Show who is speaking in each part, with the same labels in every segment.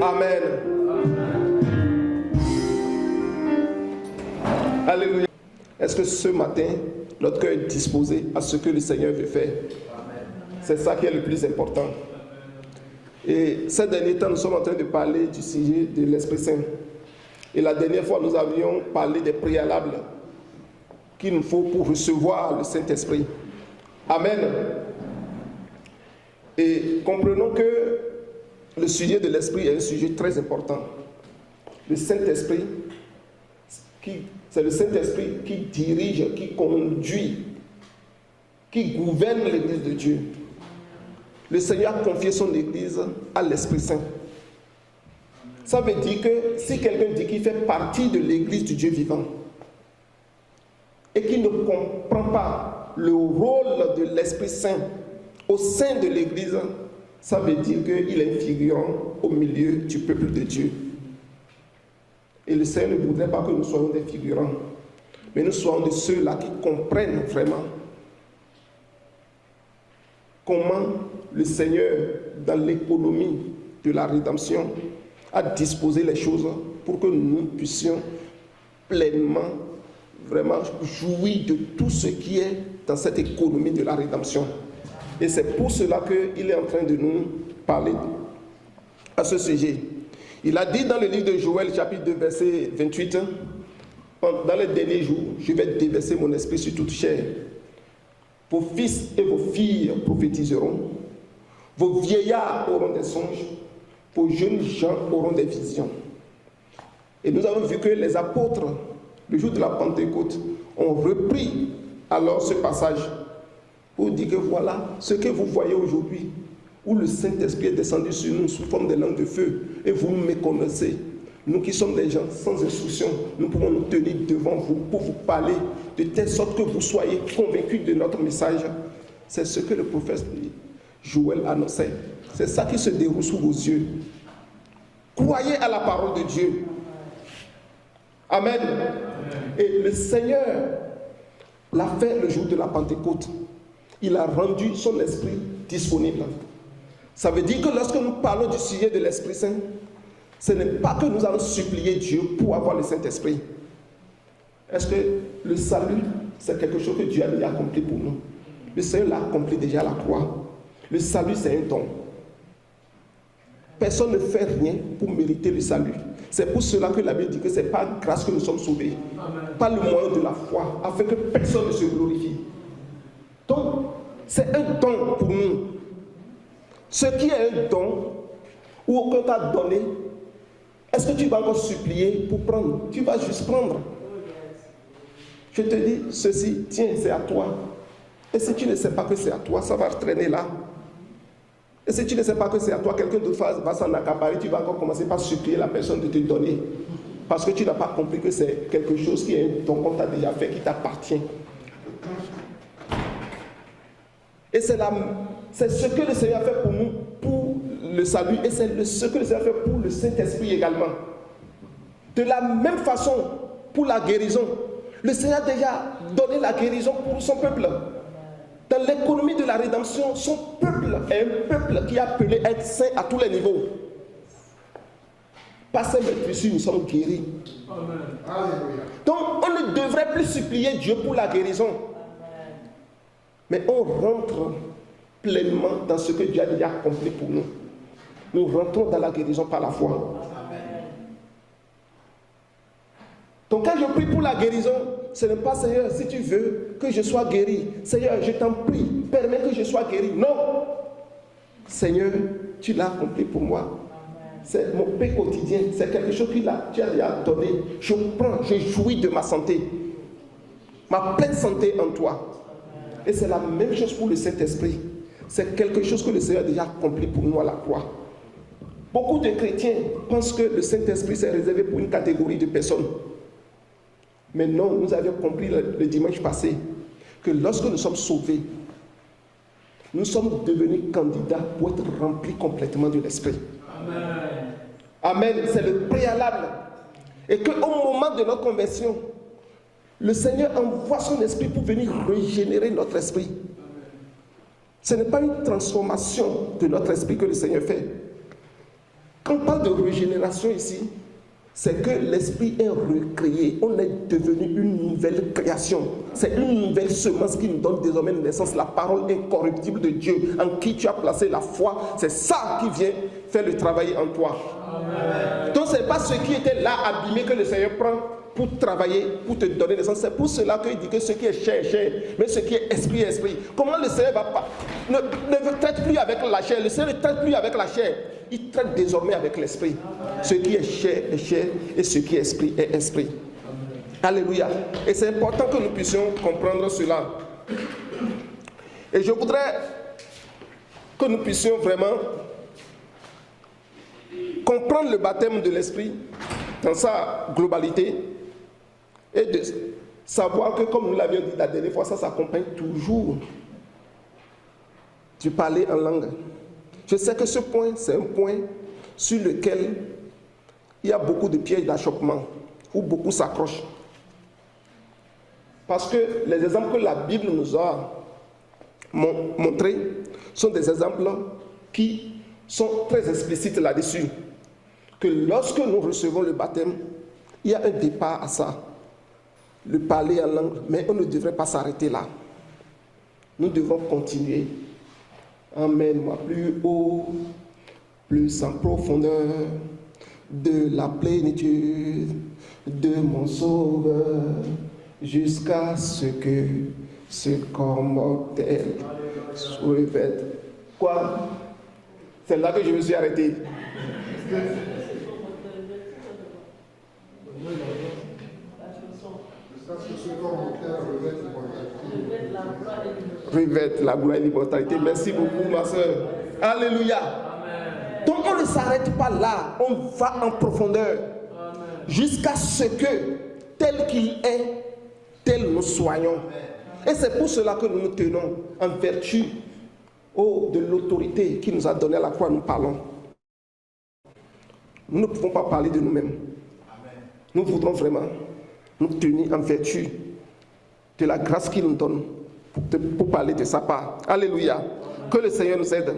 Speaker 1: Amen. Alléluia. Est-ce que ce matin, notre cœur est disposé à ce que le Seigneur veut faire? C'est ça qui est le plus important. Et ces derniers temps, nous sommes en train de parler du sujet de l'Esprit Saint. Et la dernière fois, nous avions parlé des préalables qu'il nous faut pour recevoir le Saint-Esprit. Amen. Et comprenons que le sujet de l'Esprit est un sujet très important. Le Saint-Esprit, c'est le Saint-Esprit qui dirige, qui conduit, qui gouverne l'Église de Dieu. Le Seigneur a confié son Église à l'Esprit Saint. Ça veut dire que si quelqu'un dit qu'il fait partie de l'Église du Dieu vivant et qu'il ne comprend pas le rôle de l'Esprit Saint au sein de l'Église, ça veut dire qu'il est un figurant au milieu du peuple de Dieu. Et le Seigneur ne voudrait pas que nous soyons des figurants, mais nous soyons de ceux-là qui comprennent vraiment comment le Seigneur, dans l'économie de la rédemption, a disposé les choses pour que nous puissions pleinement, vraiment jouir de tout ce qui est dans cette économie de la rédemption. Et c'est pour cela qu'il est en train de nous parler à ce sujet. Il a dit dans le livre de Joël, chapitre 2, verset 28, « Dans les derniers jours, je vais déverser mon esprit sur toute chair. Vos fils et vos filles prophétiseront, vos vieillards auront des songes, vos jeunes gens auront des visions. » Et nous avons vu que les apôtres, le jour de la Pentecôte, ont repris alors ce passage pour dire que voilà ce que vous voyez aujourd'hui, où le Saint-Esprit est descendu sur nous sous forme de langue de feu, et vous me connaissez. Nous qui sommes des gens sans instruction, nous pouvons nous tenir devant vous pour vous parler de telle sorte que vous soyez convaincus de notre message. C'est ce que le prophète Joël annonçait. C'est ça qui se déroule sous vos yeux. Croyez à la parole de Dieu. Amen. Et le Seigneur l'a fait le jour de la Pentecôte. Il a rendu son esprit disponible. Ça veut dire que lorsque nous parlons du sujet de l'Esprit Saint, ce n'est pas que nous allons supplier Dieu pour avoir le Saint-Esprit. Est-ce que le salut, c'est quelque chose que Dieu a déjà accompli pour nous? Le Seigneur l'a accompli déjà à la croix. Le salut, c'est un don. Personne ne fait rien pour mériter le salut. C'est pour cela que la Bible dit que ce n'est pas grâce que nous sommes sauvés, pas le moyen de la foi, afin que personne ne se glorifie. Donc, c'est un don pour nous. Ce qui est un don, ou qu'on t'a donné, est-ce que tu vas encore supplier pour prendre? Tu vas juste prendre. Je te dis ceci, tiens, c'est à toi. Et si tu ne sais pas que c'est à toi, ça va traîner là. Et si tu ne sais pas que c'est à toi, quelqu'un d'autre va s'en accaparer, tu vas encore commencer par supplier la personne de te donner. Parce que tu n'as pas compris que c'est quelque chose qui est un don qu'on t'a déjà fait, qui t'appartient. Et c'est ce que le Seigneur a fait pour nous, pour le salut, et c'est ce que le Seigneur a fait pour le Saint-Esprit également. De la même façon, pour la guérison, le Seigneur a déjà donné la guérison pour son peuple. Dans l'économie de la rédemption, son peuple est un peuple qui est appelé à être saint à tous les niveaux. Par ces meurtrissures, nous sommes guéris. Amen. Donc, on ne devrait plus supplier Dieu pour la guérison. Mais on rentre pleinement dans ce que Dieu a déjà accompli pour nous. Nous rentrons dans la guérison par la foi. Donc quand je prie pour la guérison, ce n'est pas Seigneur, si tu veux que je sois guéri. Seigneur, je t'en prie, permets que je sois guéri. Non. Seigneur, tu l'as accompli pour moi. C'est mon pain quotidien. C'est quelque chose que tu as déjà donné. Je prends, je jouis de ma santé. Ma pleine santé en toi. Et c'est la même chose pour le Saint-Esprit. C'est quelque chose que le Seigneur a déjà accompli pour nous à la croix. Beaucoup de chrétiens pensent que le Saint-Esprit s'est réservé pour une catégorie de personnes. Mais non, nous avions compris le dimanche passé que lorsque nous sommes sauvés, nous sommes devenus candidats pour être remplis complètement de l'Esprit. Amen. Amen, c'est le préalable. Et qu'au moment de notre conversion, le Seigneur envoie son esprit pour venir régénérer notre esprit. Ce n'est pas une transformation de notre esprit que le Seigneur fait. Quand on parle de régénération ici, c'est que l'esprit est recréé. On est devenu une nouvelle création. C'est une nouvelle semence qui nous donne désormais une naissance. La parole incorruptible de Dieu en qui tu as placé la foi. C'est ça qui vient faire le travail en toi. Amen. Donc ce n'est pas ce qui était là abîmé que le Seigneur prend pour travailler, pour te donner naissance. C'est pour cela qu'il dit que ce qui est chair est chair, mais ce qui est esprit est esprit. Comment le Seigneur va pas ne traite plus avec la chair. Le Seigneur ne traite plus avec la chair. Il traite désormais avec l'esprit. Ce qui est chair et ce qui est esprit est esprit. Alléluia. Et c'est important que nous puissions comprendre cela. Et je voudrais que nous puissions vraiment comprendre le baptême de l'esprit dans sa globalité et de savoir que, comme nous l'avions dit la dernière fois, ça s'accompagne toujours du parler en langue. Je sais que ce point, c'est un point sur lequel il y a beaucoup de pièges d'achoppement, où beaucoup s'accrochent. Parce que les exemples que la Bible nous a montrés sont des exemples qui sont très explicites là-dessus. Que lorsque nous recevons le baptême, il y a un départ à ça. Le parler en langue, mais on ne devrait pas s'arrêter là. Nous devons continuer. Emmène-moi plus haut, plus en profondeur de la plénitude de mon sauveur, jusqu'à ce que ce corps mortel soit revêtu. Quoi? C'est là que je me suis arrêté. Revêt la gloire et l'immortalité. Merci beaucoup, ma soeur. Alléluia. Amen. Donc on ne s'arrête pas là, on va en profondeur. Amen. Jusqu'à ce que, tel qu'il est, tel nous soyons. Amen. Et c'est pour cela que nous nous tenons en vertu de l'autorité qui nous a donné à la croix, nous parlons. Nous ne pouvons pas parler de nous-mêmes. Amen. Nous voudrons vraiment nous tenir en vertu de la grâce qu'il nous donne pour parler de sa part. Alléluia. Que le Seigneur nous aide.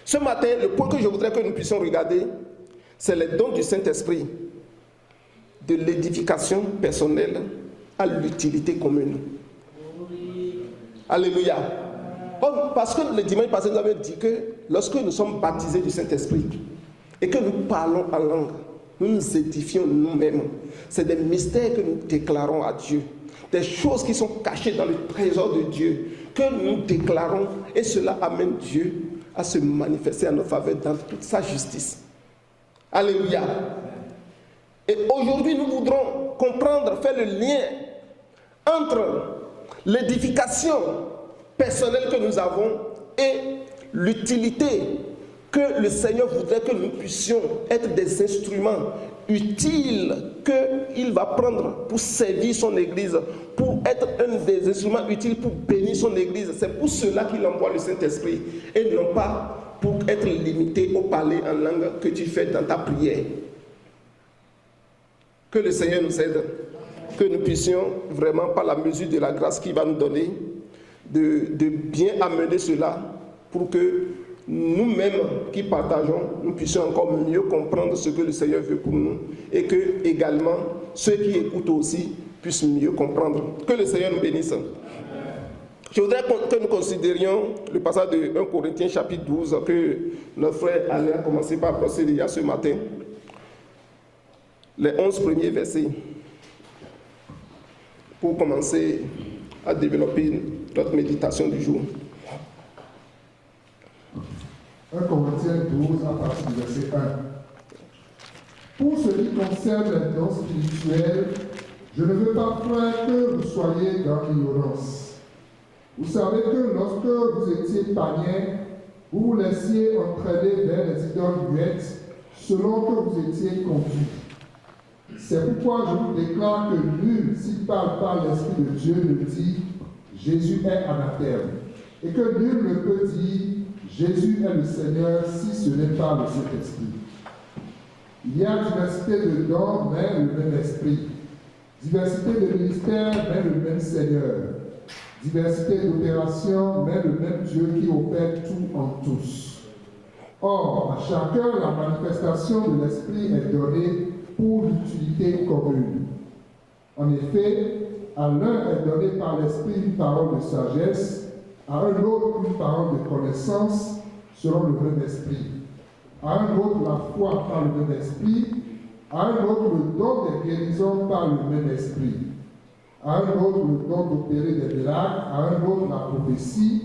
Speaker 1: Ce matin, le point que je voudrais que nous puissions regarder, c'est les dons du Saint-Esprit, de l'édification personnelle à l'utilité commune. Alléluia. Parce que le dimanche passé, nous avons dit que lorsque nous sommes baptisés du Saint-Esprit et que nous parlons en langue, nous nous édifions nous-mêmes. C'est des mystères que nous déclarons à Dieu. Des choses qui sont cachées dans le trésor de Dieu, que nous déclarons, et cela amène Dieu à se manifester en notre faveur dans toute sa justice. Alléluia. Et aujourd'hui, nous voudrons comprendre, faire le lien entre l'édification personnelle que nous avons et l'utilité que le Seigneur voudrait que nous puissions être des instruments utiles qu'il va prendre pour servir son Église, pour être un des instruments utiles pour bénir son Église. C'est pour cela qu'il envoie le Saint-Esprit et non pas pour être limité au parler en langue que tu fais dans ta prière. Que le Seigneur nous aide, que nous puissions vraiment, par la mesure de la grâce qu'il va nous donner, de bien amener cela pour que nous-mêmes qui partageons, nous puissions encore mieux comprendre ce que le Seigneur veut pour nous et que également ceux qui écoutent aussi puissent mieux comprendre. Que le Seigneur nous bénisse. Je voudrais que nous considérions le passage de 1 Corinthiens chapitre 12 que notre frère Alain a commencé par brosser déjà ce matin. Les 11 premiers versets pour commencer à développer notre méditation du jour.
Speaker 2: 1 Corinthiens 12 à partir du verset 1. Pour ce qui concerne les dons spirituels, je ne veux pas, frère, que vous soyez dans l'ignorance. Vous savez que lorsque vous étiez païens, vous vous laissiez entraîner vers les idoles muettes, selon que vous étiez conduits. C'est pourquoi je vous déclare que nul, s'il parle par l'Esprit de Dieu, ne dit « Jésus est anathème » et que nul ne peut dire « Jésus est le Seigneur » si ce n'est pas le Saint-Esprit. Il y a diversité de dons, mais le même Esprit. Diversité de ministères, mais le même Seigneur. Diversité d'opérations, mais le même Dieu qui opère tout en tous. Or, à chacun, la manifestation de l'Esprit est donnée pour l'utilité commune. En effet, à l'un est donné par l'Esprit une parole de sagesse, à un autre une parole de connaissance selon le même Esprit, à un autre la foi par le même Esprit, à un autre le don des guérisons par le même Esprit, à un autre le don d'opérer des miracles, à un autre la prophétie,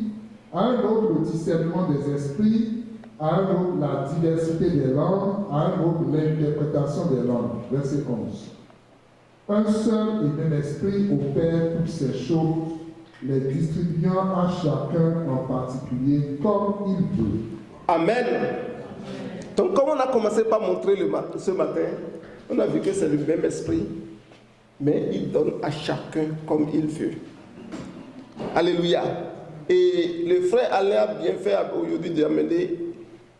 Speaker 2: à un autre le discernement des esprits, à un autre la diversité des langues, à un autre l'interprétation des langues. Verset 11. Un seul et même esprit opère toutes ces choses, les distribuant à chacun en particulier comme il veut.
Speaker 1: Amen. Donc, comme on a commencé par montrer ce matin, on a vu que c'est le même esprit, mais il donne à chacun comme il veut. Alléluia. Et le frère Alain a bien fait aujourd'hui d'amener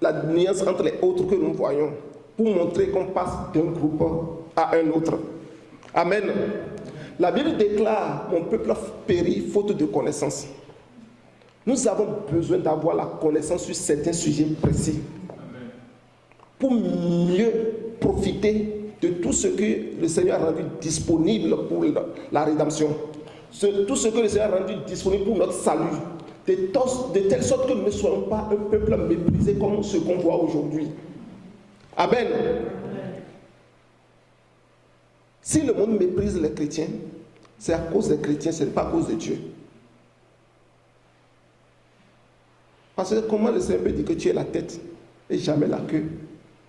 Speaker 1: la nuance entre les autres que nous voyons pour montrer qu'on passe d'un groupe à un autre. Amen. La Bible déclare: mon peuple périt faute de connaissance. Nous avons besoin d'avoir la connaissance sur certains sujets précis pour mieux profiter de tout ce que le Seigneur a rendu disponible pour la rédemption. Tout ce que le Seigneur a rendu disponible pour notre salut. De telle sorte que nous ne soyons pas un peuple méprisé comme ce qu'on voit aujourd'hui. Amen. Si le monde méprise les chrétiens, c'est à cause des chrétiens, ce n'est pas à cause de Dieu. Parce que comment le Seigneur peut dire que tu es la tête et jamais la queue?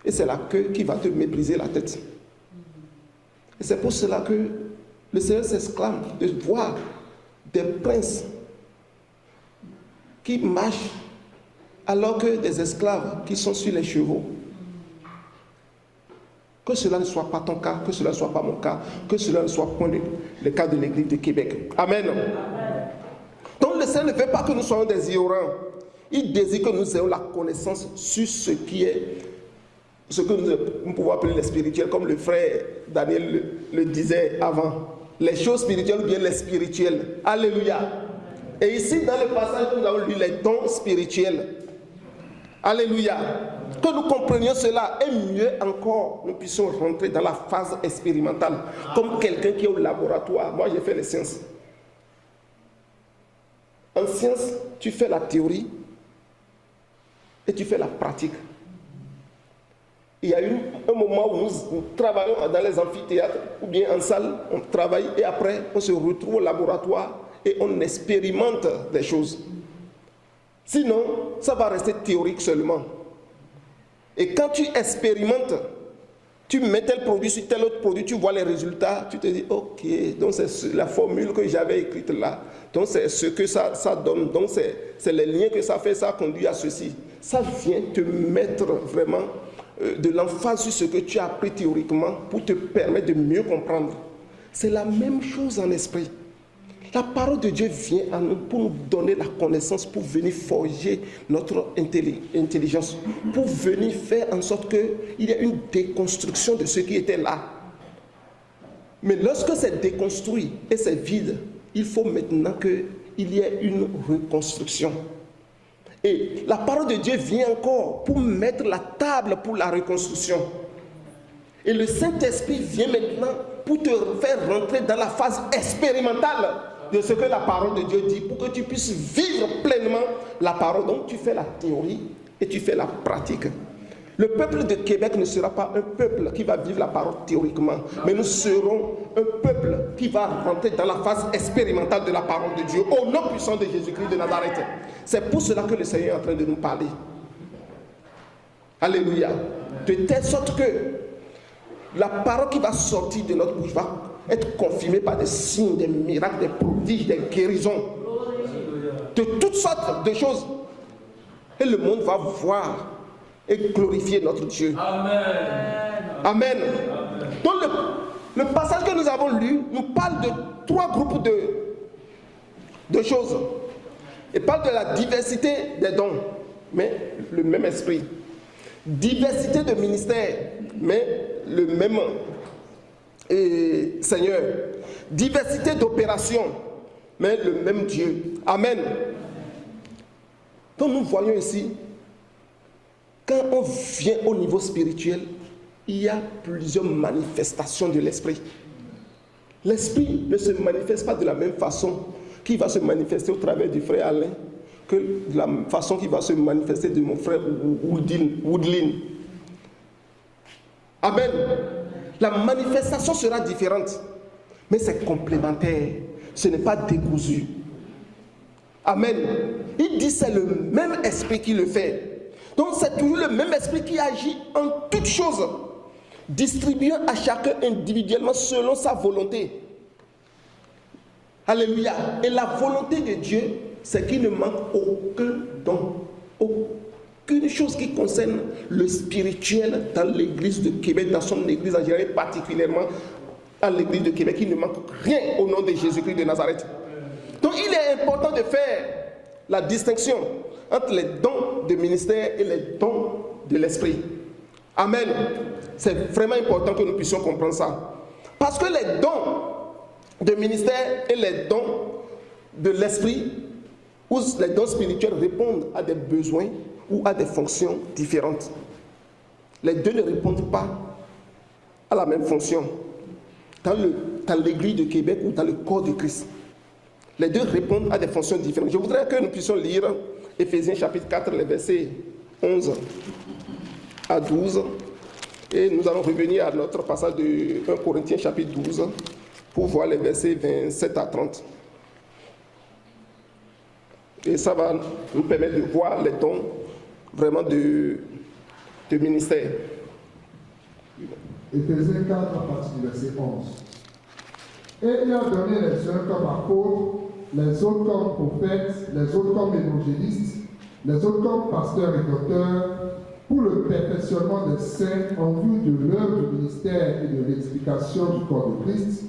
Speaker 1: Et c'est la queue qui va te mépriser la tête. Et c'est pour cela que le Seigneur s'exclame de voir des princes qui marchent alors que des esclaves qui sont sur les chevaux. Que cela ne soit pas ton cas, que cela ne soit pas mon cas, que cela ne soit point le cas de l'Église de Québec. Amen. Donc le Seigneur ne veut pas que nous soyons des ignorants. Il désire que nous ayons la connaissance sur ce qui est, ce que nous pouvons appeler les spirituels, comme le frère Daniel le disait avant. Les choses spirituelles ou bien les spirituels. Alléluia. Et ici, dans le passage, nous avons lu les dons spirituels. Alléluia. Que nous comprenions cela et mieux encore, nous puissions rentrer dans la phase expérimentale. Comme quelqu'un qui est au laboratoire. Moi, j'ai fait les sciences. En sciences, tu fais la théorie et tu fais la pratique. Il y a eu un moment où nous travaillons dans les amphithéâtres ou bien en salle, on travaille et après on se retrouve au laboratoire et on expérimente des choses. Sinon, ça va rester théorique seulement. Et quand tu expérimentes, tu mets tel produit sur tel autre produit, tu vois les résultats, tu te dis, ok, donc c'est la formule que j'avais écrite là, donc c'est ce que ça donne, donc c'est les liens que ça fait, ça conduit à ceci. Ça vient te mettre vraiment de l'emphase sur ce que tu as appris théoriquement pour te permettre de mieux comprendre. C'est la même chose en esprit. La parole de Dieu vient à nous pour nous donner la connaissance, pour venir forger notre intelligence, pour venir faire en sorte qu'il y ait une déconstruction de ce qui était là. Mais lorsque c'est déconstruit et c'est vide, il faut maintenant qu'il y ait une reconstruction. Et la parole de Dieu vient encore pour mettre la table pour la reconstruction. Et le Saint-Esprit vient maintenant pour te faire rentrer dans la phase expérimentale de ce que la parole de Dieu dit, pour que tu puisses vivre pleinement la parole. Donc tu fais la théorie et tu fais la pratique. Le peuple de Québec ne sera pas un peuple qui va vivre la parole théoriquement, mais nous serons un peuple qui va rentrer dans la phase expérimentale de la parole de Dieu, au nom puissant de Jésus-Christ de Nazareth. C'est pour cela que le Seigneur est en train de nous parler. Alléluia. De telle sorte que la parole qui va sortir de notre bouche va être confirmée par des signes, des miracles, des prodiges, des guérisons, de toutes sortes de choses. Et le monde va voir et glorifier notre Dieu. Amen. Amen. Donc le passage que nous avons lu nous parle de 3 groupes de choses. Il parle de la diversité des dons, mais le même esprit. Diversité de ministères, mais le même Seigneur. Diversité d'opérations, mais le même Dieu. Amen. Donc nous voyons ici quand on vient au niveau spirituel, il y a plusieurs manifestations de l'esprit. L'esprit ne se manifeste pas de la même façon qu'il va se manifester au travers du frère Alain que de la façon qu'il va se manifester de mon frère Woodlin. Amen. La manifestation sera différente, mais c'est complémentaire. Ce n'est pas décousu. Amen. Il dit c'est le même esprit qui le fait. Donc c'est toujours le même esprit qui agit en toutes choses, distribuant à chacun individuellement selon sa volonté. Alléluia. Et la volonté de Dieu, c'est qu'il ne manque aucun don, aucune chose qui concerne le spirituel dans l'église de Québec, dans son église en général, particulièrement à l'église de Québec. Il ne manque rien au nom de Jésus-Christ de Nazareth. Donc il est important de faire la distinction entre les dons de ministère et les dons de l'esprit. Amen. C'est vraiment important que nous puissions comprendre ça. Parce que les dons de ministère et les dons de l'esprit, ou les dons spirituels, répondent à des besoins ou à des fonctions différentes. Les deux ne répondent pas à la même fonction dans l'église de Québec ou dans le corps de Christ. Les deux répondent à des fonctions différentes. Je voudrais que nous puissions lire Éphésiens chapitre 4, les versets 11 à 12. Et nous allons revenir à notre passage de 1 Corinthiens chapitre 12 pour voir les versets 27 à 30. Et ça va nous permettre de voir les dons vraiment de ministère.
Speaker 2: Éphésiens 4 à partir du verset 11. Et il a donné les uns comme apôtres, les autres comme prophètes, les autres comme évangélistes, les autres comme pasteurs et docteurs, pour le perfectionnement des saints en vue de l'œuvre du ministère et de l'explication du corps de Christ,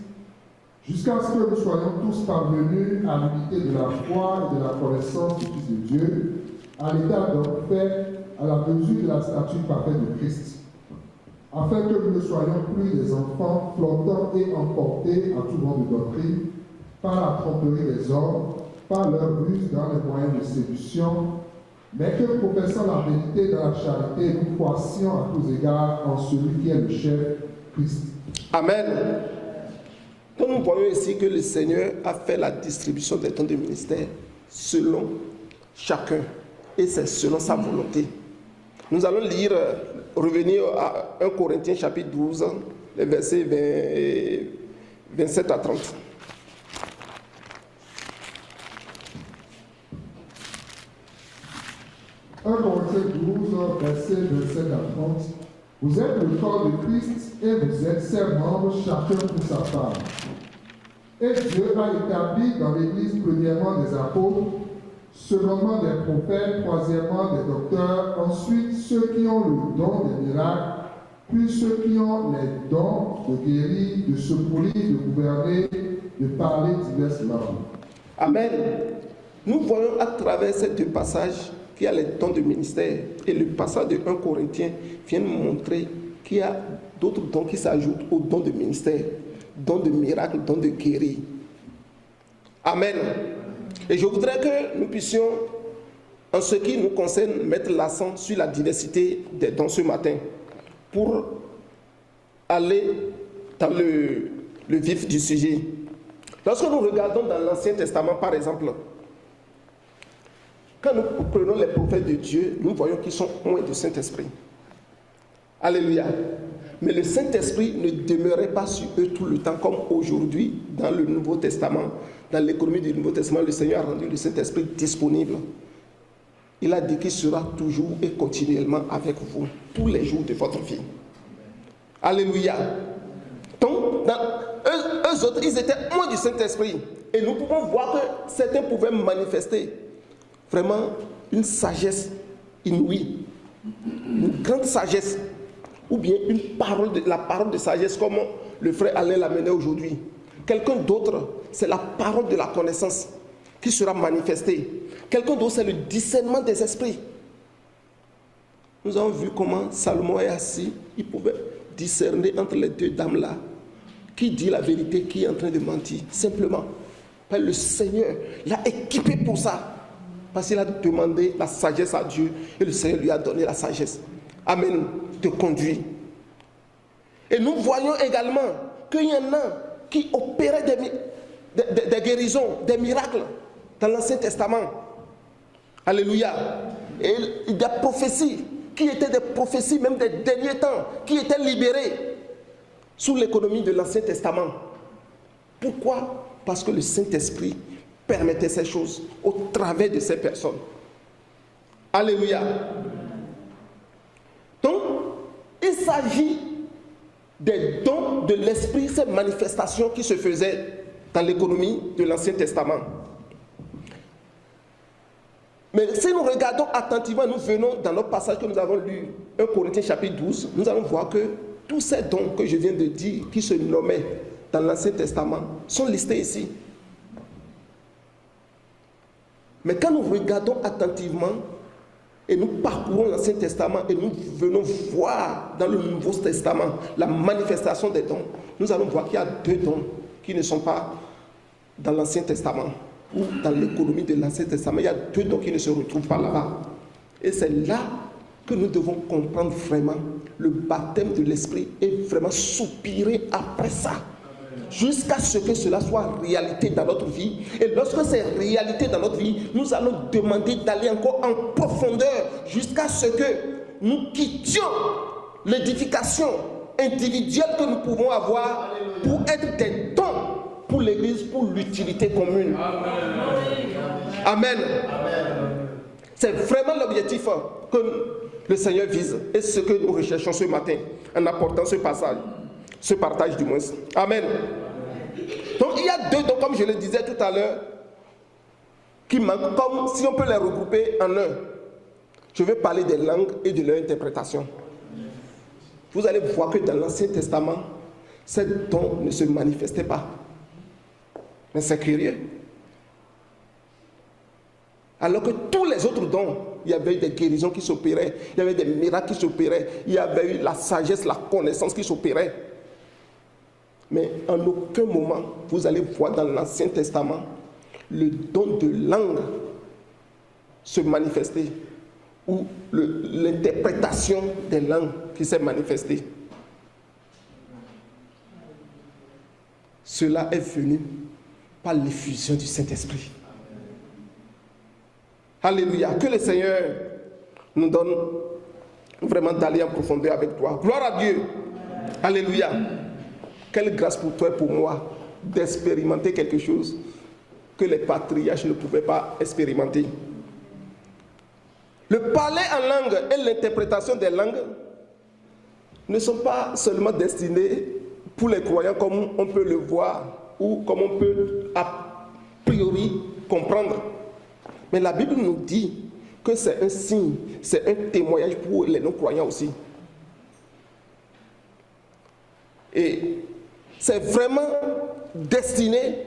Speaker 2: jusqu'à ce que nous soyons tous parvenus à l'unité de la foi et de la connaissance du Fils de Dieu, à l'état d'homme fait à la mesure de la stature parfaite de Christ, afin que nous ne soyons plus des enfants flottants et emportés à tout vent de doctrine, par la tromperie des hommes, par leur ruse dans les moyens de séduction, mais que professant la vérité dans la charité, nous croissions à tous égards en celui qui est le chef, Christ.
Speaker 1: Amen. Donc nous voyons ici que le Seigneur a fait la distribution des dons de ministère selon chacun, et c'est selon sa volonté. Nous allons revenir à 1 Corinthiens chapitre 12, les versets 27 à 30.
Speaker 2: Corinthiens 12, versets 27 à 30. Vous êtes le corps de Christ et vous êtes ses membres, chacun pour sa part. Et Dieu a établi dans l'Église premièrement des apôtres, secondement des prophètes, troisièmement des docteurs, ensuite ceux qui ont le don des miracles, puis ceux qui ont les dons de guérir, de secourir, de gouverner, de parler diverses langues.
Speaker 1: Amen. Nous voyons à travers ces deux passages qu'il y a les dons de ministère, et le passage de 1 Corinthiens vient nous montrer qu'il y a d'autres dons qui s'ajoutent aux dons de ministère, dons de miracles, dons de guérir. Amen. Et je voudrais que nous puissions, en ce qui nous concerne, mettre l'accent sur la diversité des dons ce matin, pour aller dans le vif du sujet. Lorsque nous regardons dans l'Ancien Testament, par exemple, quand nous prenons les prophètes de Dieu, nous voyons qu'ils sont loin du Saint-Esprit. Alléluia. Mais le Saint-Esprit ne demeurait pas sur eux tout le temps, comme aujourd'hui dans le Nouveau Testament. Dans l'économie du Nouveau Testament, le Seigneur a rendu le Saint-Esprit disponible. Il a dit qu'il sera toujours et continuellement avec vous, tous les jours de votre vie. Alléluia. Donc, eux autres, ils étaient loin du Saint-Esprit. Et nous pouvons voir que certains pouvaient manifester vraiment une sagesse inouïe, une grande sagesse, ou bien la parole de sagesse comme le frère Alain l'a mené aujourd'hui. Quelqu'un d'autre, c'est la parole de la connaissance qui sera manifestée. Quelqu'un d'autre, c'est le discernement des esprits. Nous avons vu comment Salomon est assis, il pouvait discerner entre les deux dames-là, qui dit la vérité, qui est en train de mentir, simplement. Le Seigneur l'a équipé pour ça. Parce qu'il a demandé la sagesse à Dieu et le Seigneur lui a donné la sagesse. Amen, te conduit. Et nous voyons également qu'il y en a qui opéraient des guérisons, des miracles dans l'Ancien Testament. Alléluia. Et des prophéties qui étaient des prophéties même des derniers temps, qui étaient libérées sous l'économie de l'Ancien Testament. Pourquoi? Parce que le Saint-Esprit permettait ces choses au travers de ces personnes. Alléluia. Donc, il s'agit des dons de l'Esprit, ces manifestations qui se faisaient dans l'économie de l'Ancien Testament. Mais si nous regardons attentivement, nous venons dans notre passage que nous avons lu, 1 Corinthiens chapitre 12, nous allons voir que tous ces dons que je viens de dire, qui se nommaient dans l'Ancien Testament, sont listés ici. Mais quand nous regardons attentivement, et nous parcourons l'Ancien Testament, et nous venons voir dans le Nouveau Testament la manifestation des dons, nous allons voir qu'il y a deux dons qui ne sont pas dans l'Ancien Testament, ou dans l'économie de l'Ancien Testament. Il y a deux dons qui ne se retrouvent pas là-bas. Et c'est là que nous devons comprendre vraiment le baptême de l'Esprit et vraiment soupirer après ça, jusqu'à ce que cela soit réalité dans notre vie. Et lorsque c'est réalité dans notre vie, nous allons demander d'aller encore en profondeur jusqu'à ce que nous quittions l'édification individuelle que nous pouvons avoir pour être des dons pour l'Église, pour l'utilité commune. Amen. C'est vraiment l'objectif que le Seigneur vise et ce que nous recherchons ce matin en apportant ce passage, ce partage du moins. Amen. Donc il y a deux dons, comme je le disais tout à l'heure, qui manquent, comme si on peut les regrouper en un. Je vais parler des langues et de leur interprétation. Vous allez voir que dans l'Ancien Testament, ces dons ne se manifestaient pas. Mais c'est curieux. Alors que tous les autres dons, il y avait des guérisons qui s'opéraient, il y avait des miracles qui s'opéraient, il y avait eu la sagesse, la connaissance qui s'opérait. Mais en aucun moment, vous allez voir dans l'Ancien Testament le don de langue se manifester ou l'interprétation des langues qui s'est manifestée. Cela est venu par l'effusion du Saint-Esprit. Alléluia. Que le Seigneur nous donne vraiment d'aller en profondeur avec toi. Gloire à Dieu. Alléluia. Quelle grâce pour toi et pour moi d'expérimenter quelque chose que les patriarches ne pouvaient pas expérimenter. Le parler en langue et l'interprétation des langues ne sont pas seulement destinés pour les croyants comme on peut le voir ou comme on peut a priori comprendre. Mais la Bible nous dit que c'est un signe, c'est un témoignage pour les non-croyants aussi. Et c'est vraiment destiné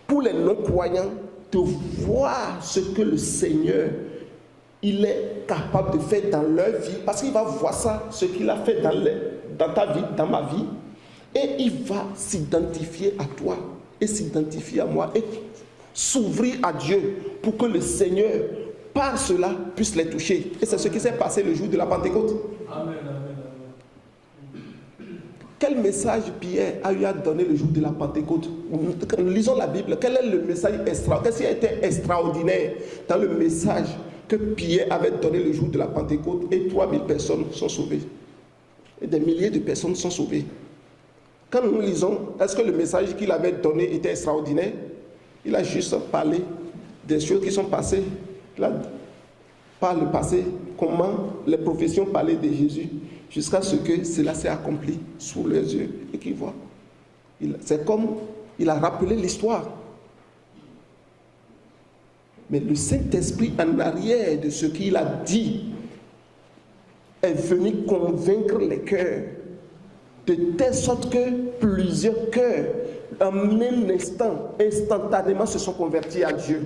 Speaker 1: pour les non-croyants de voir ce que le Seigneur il est capable de faire dans leur vie, parce qu'il va voir ça, ce qu'il a fait dans ta vie, dans ma vie, et il va s'identifier à toi et s'identifier à moi et s'ouvrir à Dieu pour que le Seigneur, par cela, puisse les toucher. Et c'est ce qui s'est passé le jour de la Pentecôte. Amen, amen, amen. Quel message Pierre a eu à donner le jour de la Pentecôte? Quand nous lisons la Bible, quel est le message extraordinaire? Qu'est-ce qui a été extraordinaire dans le message que Pierre avait donné le jour de la Pentecôte? Et 3000 personnes sont sauvées. Et des milliers de personnes sont sauvées. Quand nous lisons, est-ce que le message qu'il avait donné était extraordinaire? Il a juste parlé des choses qui sont passées là, par le passé, comment les prophéties ont parlé de Jésus, jusqu'à ce que cela s'est accompli sous leurs yeux et qu'ils voient. C'est comme il a rappelé l'histoire. Mais le Saint-Esprit, en arrière de ce qu'il a dit, est venu convaincre les cœurs, de telle sorte que plusieurs cœurs, en un instant, instantanément se sont convertis à Dieu.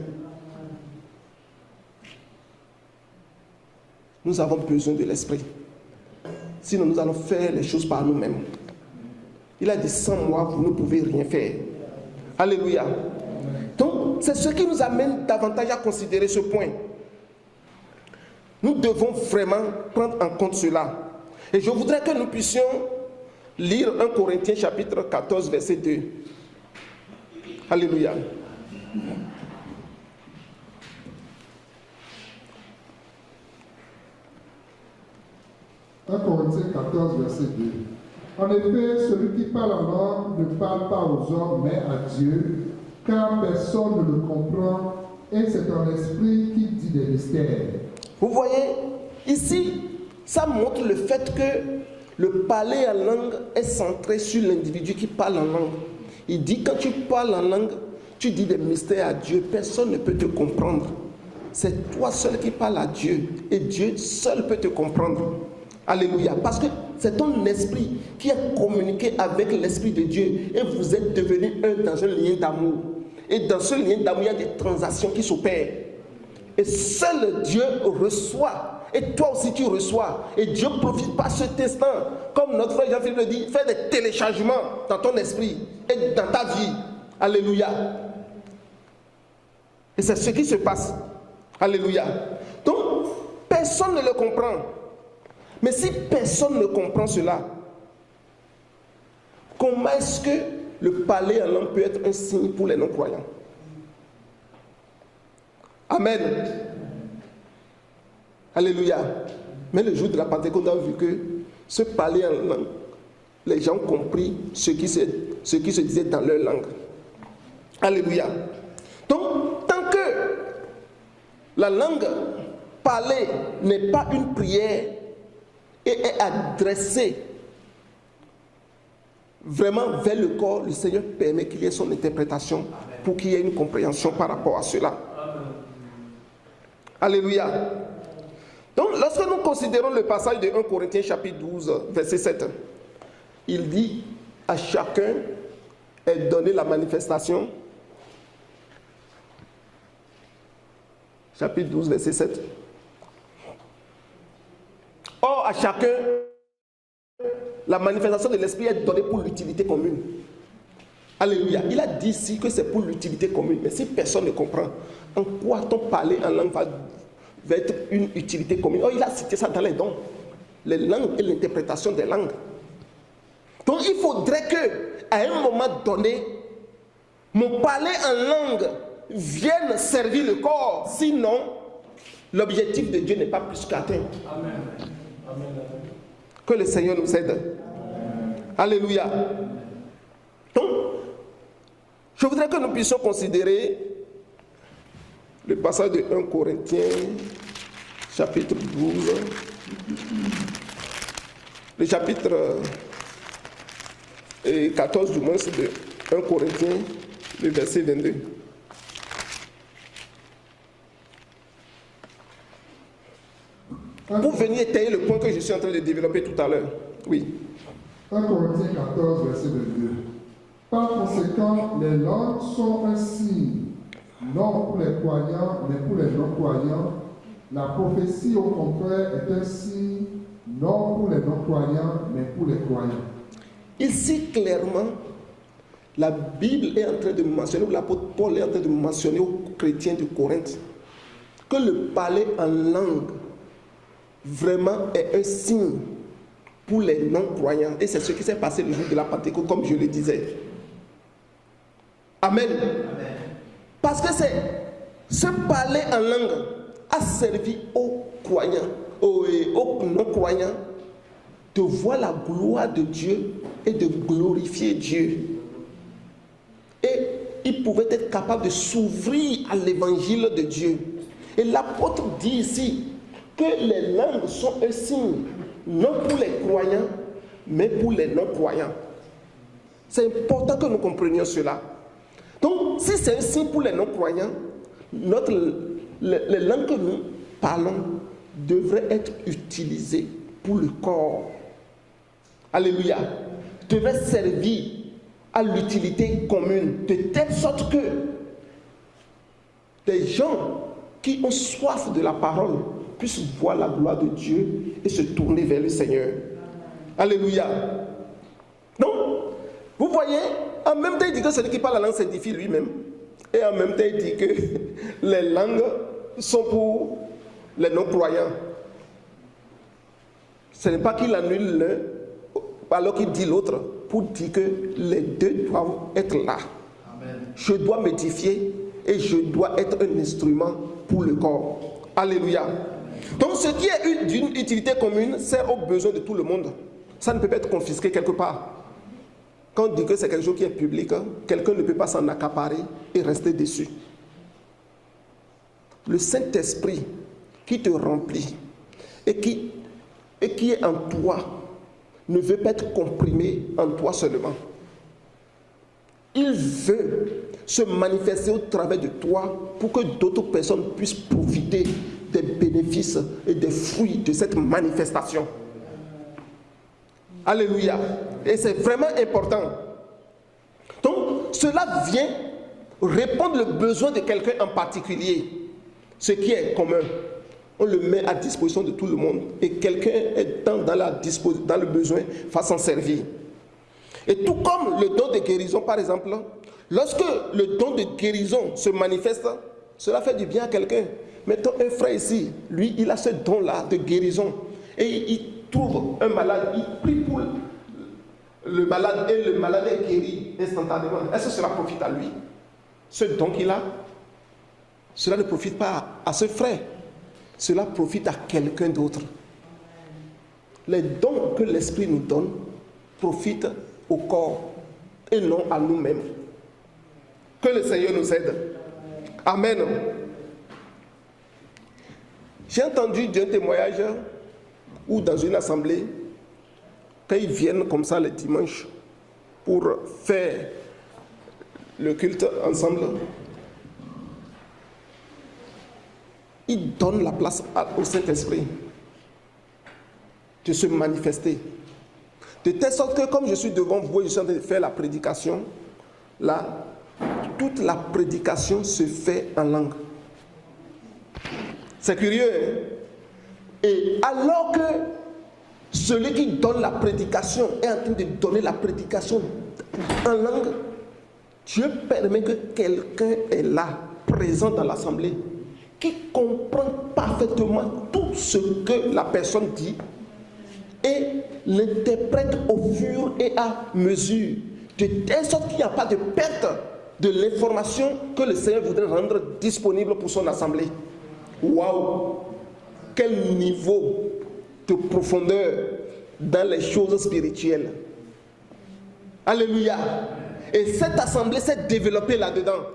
Speaker 1: Nous avons besoin de l'Esprit. Sinon, nous allons faire les choses par nous-mêmes. Il a dit, sans moi, vous ne pouvez rien faire. Alléluia. Donc, c'est ce qui nous amène davantage à considérer ce point. Nous devons vraiment prendre en compte cela. Et je voudrais que nous puissions lire 1 Corinthiens chapitre 14, verset 2. Alléluia.
Speaker 2: Corinthiens 14, verset 2. En effet, celui qui parle en langue ne parle pas aux hommes, mais à Dieu, car personne ne le comprend, et c'est un esprit qui dit des mystères.
Speaker 1: Vous voyez, ici, ça montre le fait que le parler en langue est centré sur l'individu qui parle en langue. Il dit, quand tu parles en langue, tu dis des mystères à Dieu, personne ne peut te comprendre. C'est toi seul qui parles à Dieu, et Dieu seul peut te comprendre. Alléluia. Parce que c'est ton esprit qui a communiqué avec l'esprit de Dieu et vous êtes devenus un dans un lien d'amour. Et dans ce lien d'amour, il y a des transactions qui s'opèrent. Et seul Dieu reçoit. Et toi aussi tu reçois. Et Dieu profite par cet instant, comme notre frère Jean-Philippe le dit, fait des téléchargements dans ton esprit et dans ta vie. Alléluia. Et c'est ce qui se passe. Alléluia. Donc, personne ne le comprend. Mais si personne ne comprend cela, comment est-ce que le parler en langue peut être un signe pour les non-croyants? Amen. Alléluia. Mais le jour de la Pentecôte, on a vu que ce parler en langue, les gens ont compris ce qui se disait dans leur langue. Alléluia. Donc, tant que la langue parlée n'est pas une prière, et est adressé vraiment vers le corps, le Seigneur permet qu'il y ait son interprétation pour qu'il y ait une compréhension par rapport à cela. Alléluia. Donc, lorsque nous considérons le passage de 1 Corinthiens chapitre 12, verset 7, il dit à chacun est donné la manifestation. Chapitre 12, verset 7. Or, à chacun, la manifestation de l'esprit est donnée pour l'utilité commune. Alléluia. Il a dit ici que c'est pour l'utilité commune. Mais si personne ne comprend, en quoi ton parler en langue va être une utilité commune? Oh, il a cité ça dans les dons. Les langues et l'interprétation des langues. Donc, il faudrait que, à un moment donné, mon parler en langue vienne servir le corps. Sinon, l'objectif de Dieu n'est pas plus qu'atteint. Amen. Que le Seigneur nous aide. Amen. Alléluia. Donc, je voudrais que nous puissions considérer le passage de 1 Corinthiens, chapitre 12, le chapitre 14 du moins de 1 Corinthiens, le verset 22. Pour venir étayer le point que je suis en train de développer tout à l'heure. Oui.
Speaker 2: 1 Corinthiens 14, verset 22. Par conséquent, les langues sont un signe, non pour les croyants, mais pour les non-croyants. La prophétie, au contraire, est un signe, non pour les non-croyants, mais pour les croyants.
Speaker 1: Ici, clairement, la Bible est en train de mentionner, ou l'apôtre Paul est en train de mentionner aux chrétiens de Corinthe, que le parler en langue vraiment est un signe pour les non-croyants. Et c'est ce qui s'est passé le jour de la Pentecôte, comme je le disais. Amen. Amen. Parce que ce parler en langue a servi aux croyants, aux non-croyants, de voir la gloire de Dieu et de glorifier Dieu. Et ils pouvaient être capables de s'ouvrir à l'évangile de Dieu. Et l'apôtre dit ici que les langues sont un signe, non pour les croyants, mais pour les non-croyants. C'est important que nous comprenions cela. Donc, si c'est un signe pour les non-croyants, les langues que nous parlons devraient être utilisées pour le corps. Alléluia. Devraient servir à l'utilité commune, de telle sorte que des gens qui ont soif de la parole puissent voir la gloire de Dieu et se tourner vers le Seigneur. Alléluia. Donc, vous voyez, en même temps, il dit que celui qui parle la langue s'édifie lui-même. Et en même temps, il dit que les langues sont pour les non-croyants. Ce n'est pas qu'il annule l'un alors qu'il dit l'autre, pour dire que les deux doivent être là. Amen. Je dois m'édifier et je dois être un instrument pour le corps. Alléluia. Amen. Donc ce qui est d'une utilité commune sert aux besoins de tout le monde. Ça ne peut pas être confisqué quelque part. Quand on dit que c'est quelque chose qui est public, quelqu'un ne peut pas s'en accaparer et rester dessus. Le Saint-Esprit qui te remplit et qui est en toi ne veut pas être comprimé en toi seulement. Il veut se manifester au travers de toi pour que d'autres personnes puissent profiter des bénéfices et des fruits de cette manifestation. Alléluia. Et c'est vraiment important. Donc, cela vient répondre le besoin de quelqu'un en particulier. Ce qui est commun, on le met à disposition de tout le monde. Et quelqu'un est dans le besoin, va s'en servir. Et tout comme le don de guérison, par exemple, lorsque le don de guérison se manifeste, cela fait du bien à quelqu'un. Mettons un frère ici, lui, il a ce don-là de guérison. Et il trouve un malade, il prie pour le malade et le malade est guéri instantanément. Est-ce que cela profite à lui? Ce don qu'il a, cela ne profite pas à ce frère. Cela profite à quelqu'un d'autre. Les dons que l'Esprit nous donne profitent au corps et non à nous-mêmes. Que le Seigneur nous aide. Amen. J'ai entendu d'un témoignage ou dans une assemblée, quand ils viennent comme ça les dimanches pour faire le culte ensemble, ils donnent la place au Saint-Esprit de se manifester. De telle sorte que comme je suis devant vous et je suis en train de faire la prédication, là, toute la prédication se fait en langue. C'est curieux, hein? Et alors que celui qui donne la prédication est en train de donner la prédication en langue, Dieu permet que quelqu'un est là, présent dans l'assemblée, qui comprend parfaitement tout ce que la personne dit et l'interprète au fur et à mesure, de telle sorte qu'il n'y a pas de perte de l'information que le Seigneur voudrait rendre disponible pour son assemblée. Waouh! Quel niveau de profondeur dans les choses spirituelles. Alléluia. Et cette assemblée s'est développée là-dedans.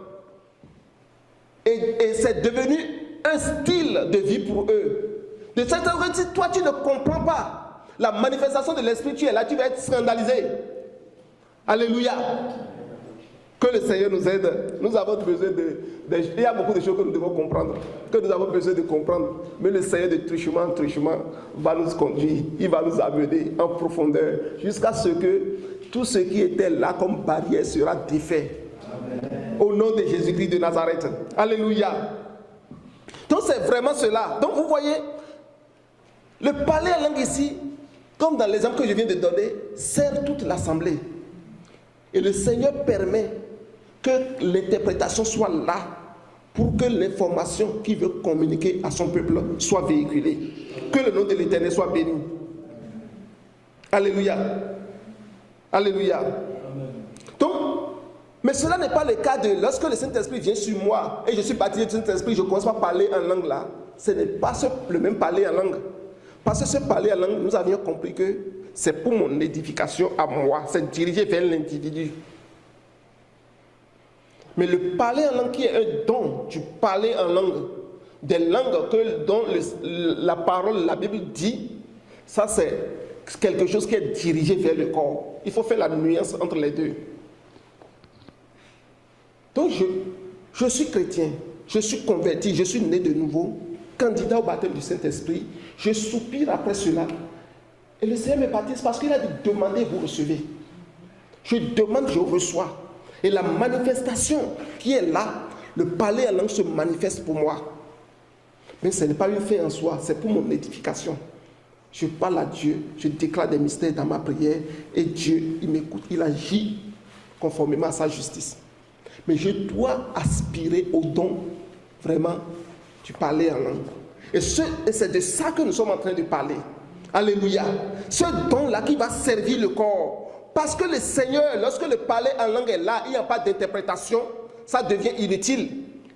Speaker 1: Et c'est devenu un style de vie pour eux. De cette façon, si toi tu ne comprends pas la manifestation de l'esprit, tu es là, tu vas être scandalisé. Alléluia. Que le Seigneur nous aide. Nous avons besoin il y a beaucoup de choses que nous devons comprendre, que nous avons besoin de comprendre. Mais le Seigneur de truchement en truchement va nous conduire. Il va nous amener en profondeur jusqu'à ce que tout ce qui était là comme barrière sera défait. Amen. Au nom de Jésus-Christ de Nazareth. Alléluia. Donc c'est vraiment cela. Donc vous voyez, le parler en langue ici, comme dans l'exemple que je viens de donner, sert toute l'assemblée. Et le Seigneur permet que l'interprétation soit là pour que l'information qu'il veut communiquer à son peuple soit véhiculée. Que le nom de l'Éternel soit béni. Alléluia. Alléluia. Donc, mais cela n'est pas le cas de lorsque le Saint-Esprit vient sur moi et je suis baptisé du Saint-Esprit, je commence à parler en langue là. Ce n'est pas le même parler en langue. Parce que ce parler en langue, nous avions compris que c'est pour mon édification à moi, c'est dirigé vers l'individu. Mais le parler en langue qui est un don, tu parler en langue, des langues dont la parole, la Bible dit, ça c'est quelque chose qui est dirigé vers le corps. Il faut faire la nuance entre les deux. Donc je suis chrétien, je suis converti, je suis né de nouveau, candidat au baptême du Saint-Esprit, je soupire après cela. Et le Seigneur me baptise parce qu'il a dit demandez, vous recevez. Je demande, je reçois. Et la manifestation qui est là, le parler en langue se manifeste pour moi. Mais ce n'est pas une fin en soi, c'est pour mon édification. Je parle à Dieu, je déclare des mystères dans ma prière et Dieu, il m'écoute, il agit conformément à sa justice. Mais je dois aspirer au don vraiment du parler en langue. Et c'est de ça que nous sommes en train de parler. Alléluia. Ce don-là qui va servir le corps. Parce que le Seigneur, lorsque le parler en langue est là, il n'y a pas d'interprétation, ça devient inutile.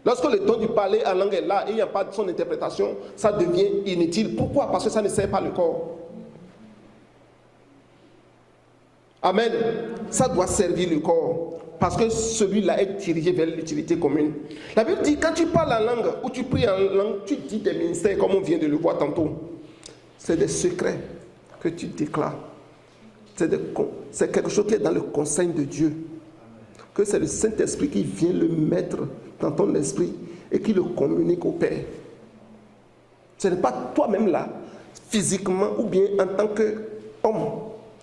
Speaker 1: Lorsque le don du parler en langue est là et il n'y a pas de son interprétation, ça devient inutile. Pourquoi? Parce que ça ne sert pas le corps. Amen. Ça doit servir le corps. Parce que celui-là est dirigé vers l'utilité commune. La Bible dit, quand tu parles en langue ou tu pries en langue, tu dis des ministères comme on vient de le voir tantôt. C'est des secrets que tu déclares. C'est quelque chose qui est dans le conseil de Dieu. Que c'est le Saint-Esprit qui vient le mettre dans ton esprit et qui le communique au Père. Ce n'est pas toi-même là, physiquement ou bien en tant qu'homme.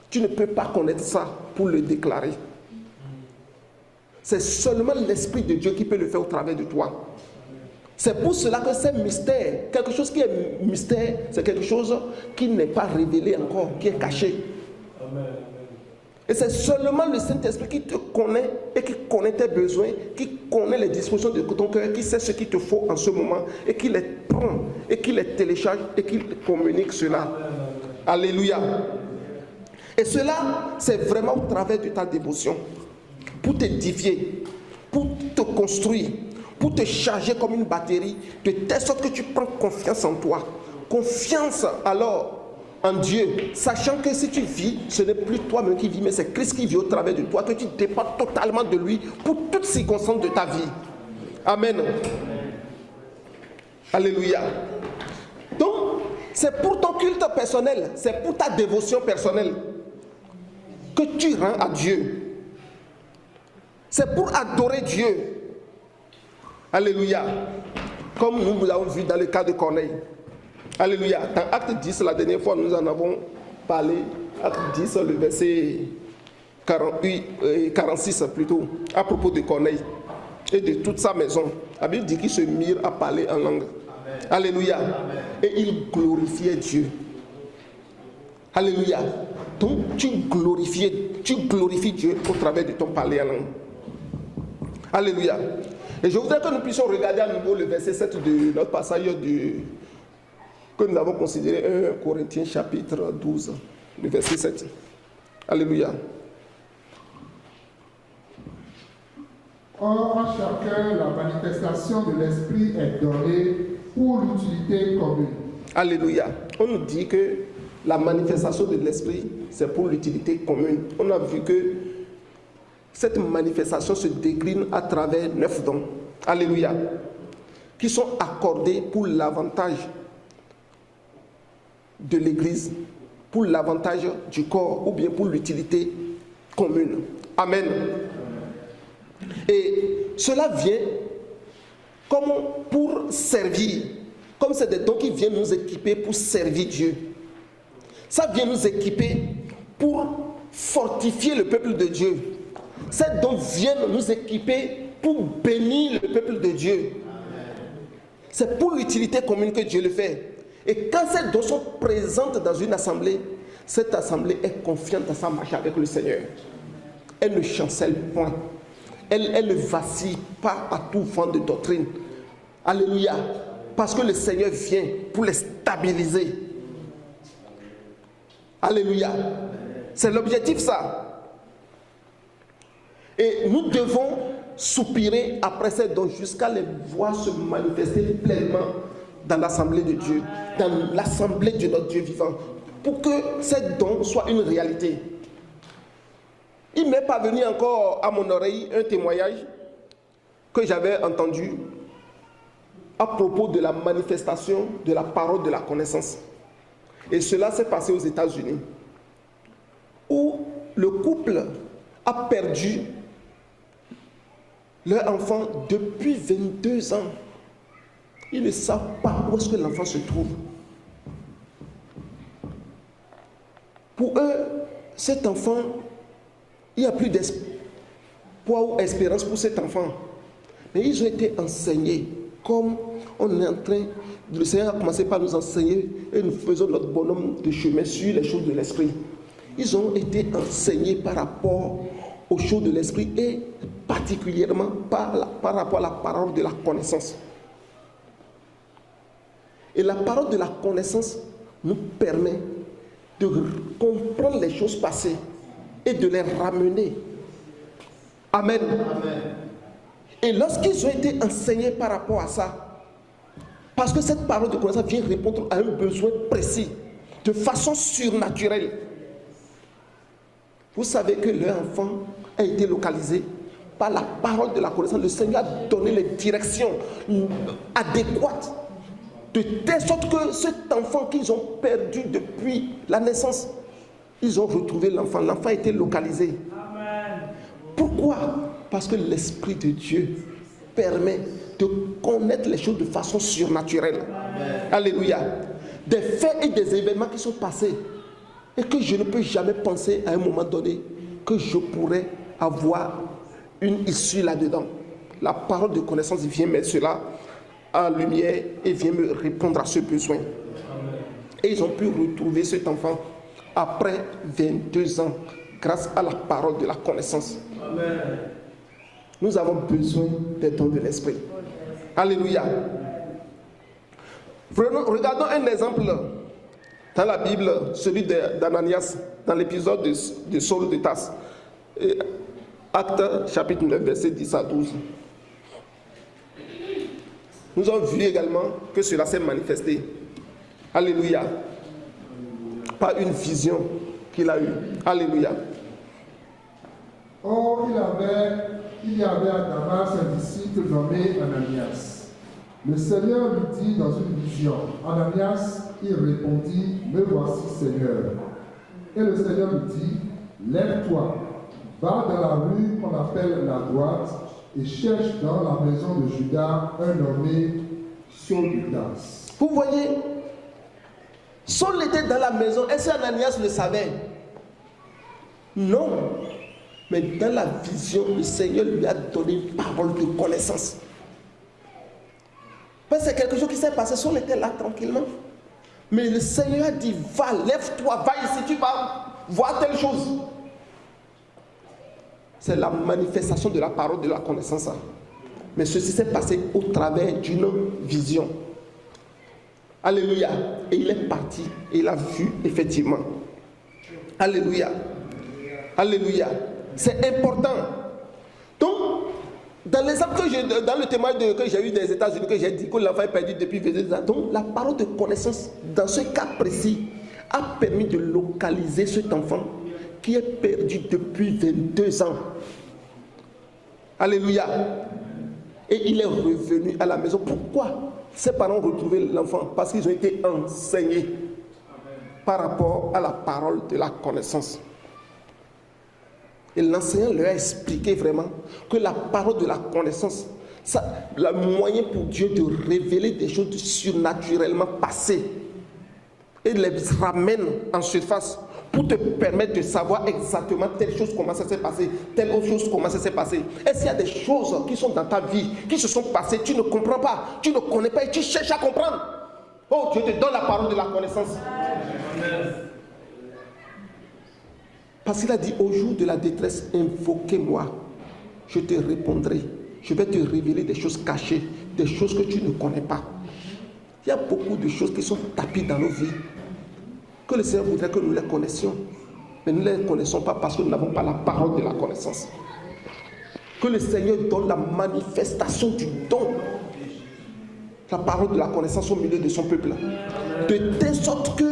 Speaker 1: Tu ne peux pas connaître ça pour le déclarer. C'est seulement l'Esprit de Dieu qui peut le faire au travers de toi. C'est pour cela que c'est mystère. Quelque chose qui est mystère, c'est quelque chose qui n'est pas révélé encore, qui est caché. Amen. Et c'est seulement le Saint-Esprit qui te connaît et qui connaît tes besoins, qui connaît les dispositions de ton cœur, qui sait ce qu'il te faut en ce moment et qui les prend et qui les télécharge et qui communique cela. Amen. Alléluia. Et cela, c'est vraiment au travers de ta dévotion. Pour t'édifier, pour te construire, pour te charger comme une batterie, de telle sorte que tu prends confiance en toi. Confiance alors en Dieu, sachant que si tu vis, ce n'est plus toi-même qui vis, mais c'est Christ qui vit au travers de toi, que tu dépends totalement de lui pour toutes circonstances de ta vie. Amen. Alléluia. Donc, c'est pour ton culte personnel, c'est pour ta dévotion personnelle que tu rends à Dieu. C'est pour adorer Dieu. Alléluia. Comme nous l'avons vu dans le cas de Corneille. Alléluia. Dans Acte 10, la dernière fois, nous en avons parlé. Acte 10, le verset 46 plutôt, à propos de Corneille et de toute sa maison. La Bible dit qu'ils se mirent à parler en langue. Amen. Alléluia. Amen. Et ils glorifiaient Dieu. Alléluia. Donc tu glorifies Dieu au travers de ton parler en langue. Alléluia. Et je voudrais que nous puissions regarder à nouveau le verset 7 de notre passage que nous avons considéré 1 Corinthiens chapitre 12, le verset 7. Alléluia.
Speaker 2: Or, à chacun, la manifestation de l'Esprit est donnée pour l'utilité commune.
Speaker 1: Alléluia. On nous dit que la manifestation de l'Esprit, c'est pour l'utilité commune. On a vu que cette manifestation se décline à travers 9 dons. Alléluia. Qui sont accordés pour l'avantage de l'Église, pour l'avantage du corps ou bien pour l'utilité commune. Amen. Et cela vient comme pour servir, comme c'est des dons qui viennent nous équiper pour servir Dieu. Ça vient nous équiper pour fortifier le peuple de Dieu. Ces dons viennent nous équiper pour bénir le peuple de Dieu. C'est pour l'utilité commune que Dieu le fait. Et quand ces dons sont présents dans une assemblée, cette assemblée est confiante dans sa marche avec le Seigneur. Elle ne chancelle point. Elle ne vacille pas à tout vent de doctrine. Alléluia. Parce que le Seigneur vient pour les stabiliser. Alléluia. C'est l'objectif ça. Et nous devons soupirer après ces dons jusqu'à les voir se manifester pleinement dans l'assemblée de Dieu, dans l'assemblée de notre Dieu vivant, pour que ces dons soient une réalité. Il m'est parvenu encore à mon oreille un témoignage que j'avais entendu à propos de la manifestation de la parole de la connaissance. Et cela s'est passé aux États-Unis, où le couple a perdu leur enfant depuis 22 ans. Ils ne savent pas où est-ce que l'enfant se trouve. Pour eux, cet enfant, il n'y a plus d'espoir ou espérance pour cet enfant. Mais ils ont été enseignés comme on est en train, le Seigneur a commencé par nous enseigner et nous faisons notre bonhomme de chemin sur les choses de l'esprit. Ils ont été enseignés par rapport aux choses de l'esprit et particulièrement par rapport à la parole de la connaissance. Et la parole de la connaissance nous permet de comprendre les choses passées et de les ramener. Amen. Amen. Et lorsqu'ils ont été enseignés par rapport à ça, parce que cette parole de connaissance vient répondre à un besoin précis, de façon surnaturelle. Vous savez que leur enfant a été localisé par la parole de la connaissance. Le Seigneur a donné les directions adéquates, de telle sorte que cet enfant qu'ils ont perdu depuis la naissance, ils ont retrouvé l'enfant. L'enfant a été localisé. Amen. Pourquoi? Parce que l'Esprit de Dieu permet de connaître les choses de façon surnaturelle. Amen. Alléluia. Des faits et des événements qui sont passés et que je ne peux jamais penser à un moment donné que je pourrais avoir une issue là-dedans. La parole de connaissance vient mettre cela en lumière et vient me répondre à ce besoin. Amen. Et ils ont pu retrouver cet enfant après 22 ans grâce à la parole de la connaissance. Amen. Nous avons besoin des dons de l'Esprit. Alléluia. Regardons un exemple dans la Bible, celui d'Ananias, dans l'épisode de Saul de Tarse. Actes chapitre 9, verset 10 à 12. Nous avons vu également que cela s'est manifesté. Alléluia. Par une vision qu'il a eue. Alléluia.
Speaker 2: Or, il y avait à Damas un disciple nommé Ananias. Le Seigneur lui dit dans une vision, Ananias, il répondit, me voici Seigneur. Et le Seigneur lui dit, lève-toi, va dans la rue qu'on appelle la droite et cherche dans la maison de Judas un nommé Saul de Tarse.
Speaker 1: Vous voyez, Saul était dans la maison. Est-ce qu'Ananias le savait? Non. Mais dans la vision, le Seigneur lui a donné une parole de connaissance. Parce que c'est quelque chose qui s'est passé. Saul était là tranquillement. Mais le Seigneur a dit, va, lève-toi, va ici, tu vas voir telle chose. C'est la manifestation de la parole de la connaissance. Mais ceci s'est passé au travers d'une vision. Alléluia. Et il est parti et il a vu effectivement. Alléluia. Alléluia. C'est important. Donc, dans l'exemple dans le témoignage que j'ai eu des États-Unis, que j'ai dit que l'enfant est perdu depuis 22 ans, donc la parole de connaissance, dans ce cas précis, a permis de localiser cet enfant qui est perdu depuis 22 ans. Alléluia. Et il est revenu à la maison. Pourquoi ses parents ont retrouvé l'enfant? Parce qu'ils ont été enseignés par rapport à la parole de la connaissance. Et l'enseignant leur a expliqué vraiment que la parole de la connaissance, le moyen pour Dieu de révéler des choses surnaturellement passées et les ramène en surface pour te permettre de savoir exactement telle chose comment ça s'est passé, telle autre chose comment ça s'est passé. Est-ce qu'il y a des choses qui sont dans ta vie, qui se sont passées, tu ne comprends pas, tu ne connais pas et tu cherches à comprendre? Oh, Dieu te donne la parole de la connaissance. Parce qu'il a dit, au jour de la détresse, invoquez-moi, je te répondrai. Je vais te révéler des choses cachées, des choses que tu ne connais pas. Il y a beaucoup de choses qui sont tapées dans nos vies, que le Seigneur voudrait que nous les connaissions. Mais nous ne les connaissons pas parce que nous n'avons pas la parole de la connaissance. Que le Seigneur donne la manifestation du don, la parole de la connaissance au milieu de son peuple. De telle sorte que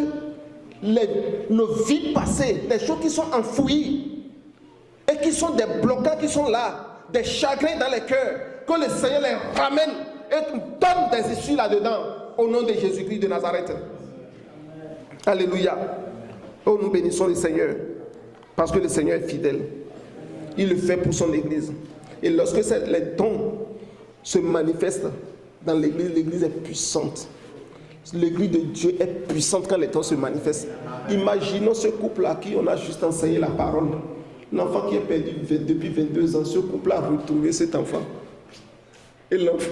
Speaker 1: nos vies passées, les choses qui sont enfouies et qui sont des blocages qui sont là, des chagrins dans les cœurs, que le Seigneur les ramène et donne des issues là-dedans au nom de Jésus-Christ de Nazareth. Alléluia. Oh, nous bénissons le Seigneur parce que le Seigneur est fidèle. Il le fait pour son Église. Et lorsque les dons se manifestent dans l'Église, l'Église est puissante. L'Église de Dieu est puissante quand les dons se manifestent. Imaginons ce couple à qui on a juste enseigné la parole. L'enfant qui est perdu depuis 22 ans, ce couple a retrouvé cet enfant. Et l'enfant.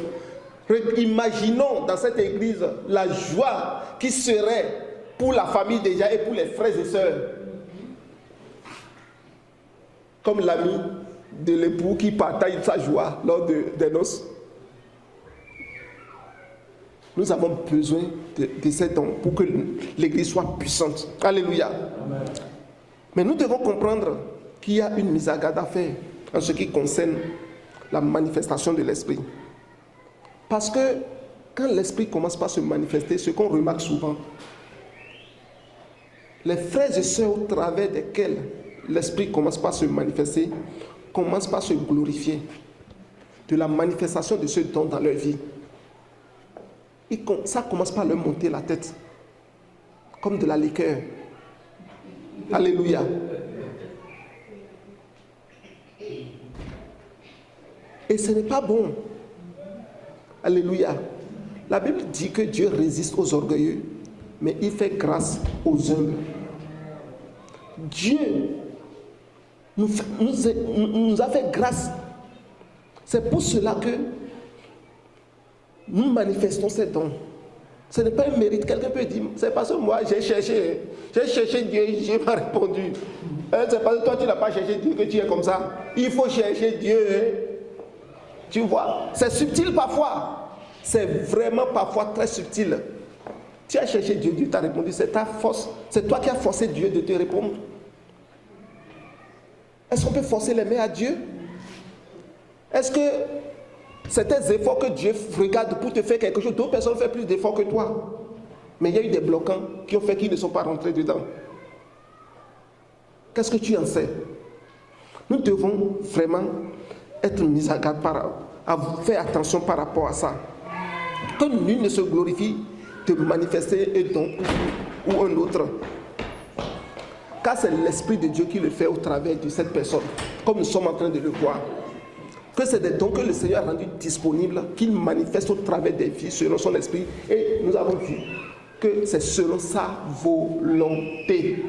Speaker 1: Imaginons dans cette église la joie qui serait pour la famille déjà et pour les frères et sœurs. Comme l'ami de l'époux qui partage sa joie lors des noces. Nous avons besoin de ces dons pour que l'Église soit puissante. Alléluia. Amen. Mais nous devons comprendre qu'il y a une mise à garde à faire en ce qui concerne la manifestation de l'Esprit. Parce que quand l'Esprit commence par se manifester, ce qu'on remarque souvent, les frères et sœurs au travers desquels l'Esprit commence par se manifester, commencent par se glorifier de la manifestation de ce don dans leur vie. Et ça commence par leur monter la tête, comme de la liqueur. Alléluia. Et ce n'est pas bon. Alléluia. La Bible dit que Dieu résiste aux orgueilleux, mais il fait grâce aux humbles. Dieu nous a fait grâce. C'est pour cela que nous manifestons ces dons. Ce n'est pas un mérite. Quelqu'un peut dire, c'est parce que moi j'ai cherché Dieu, Dieu m'a répondu. C'est parce que toi tu n'as pas cherché Dieu que tu es comme ça. Il faut chercher Dieu. Tu vois, c'est subtil parfois. C'est vraiment parfois très subtil. Tu as cherché Dieu, Dieu t'a répondu. C'est ta force. C'est toi qui as forcé Dieu de te répondre. Est-ce qu'on peut forcer les mains à Dieu? Est-ce que c'est tes efforts que Dieu regarde pour te faire quelque chose? D'autres personnes font plus d'efforts que toi. Mais il y a eu des bloquants qui ont fait qu'ils ne sont pas rentrés dedans. Qu'est-ce que tu en sais? Nous devons vraiment être mis à garde, à faire attention par rapport à ça. Que nul ne se glorifie de manifester un don ou un autre. Car c'est l'Esprit de Dieu qui le fait au travers de cette personne, comme nous sommes en train de le voir. Que c'est des dons que le Seigneur a rendus disponibles, qu'il manifeste au travers des vies selon son esprit. Et nous avons vu que c'est selon sa volonté.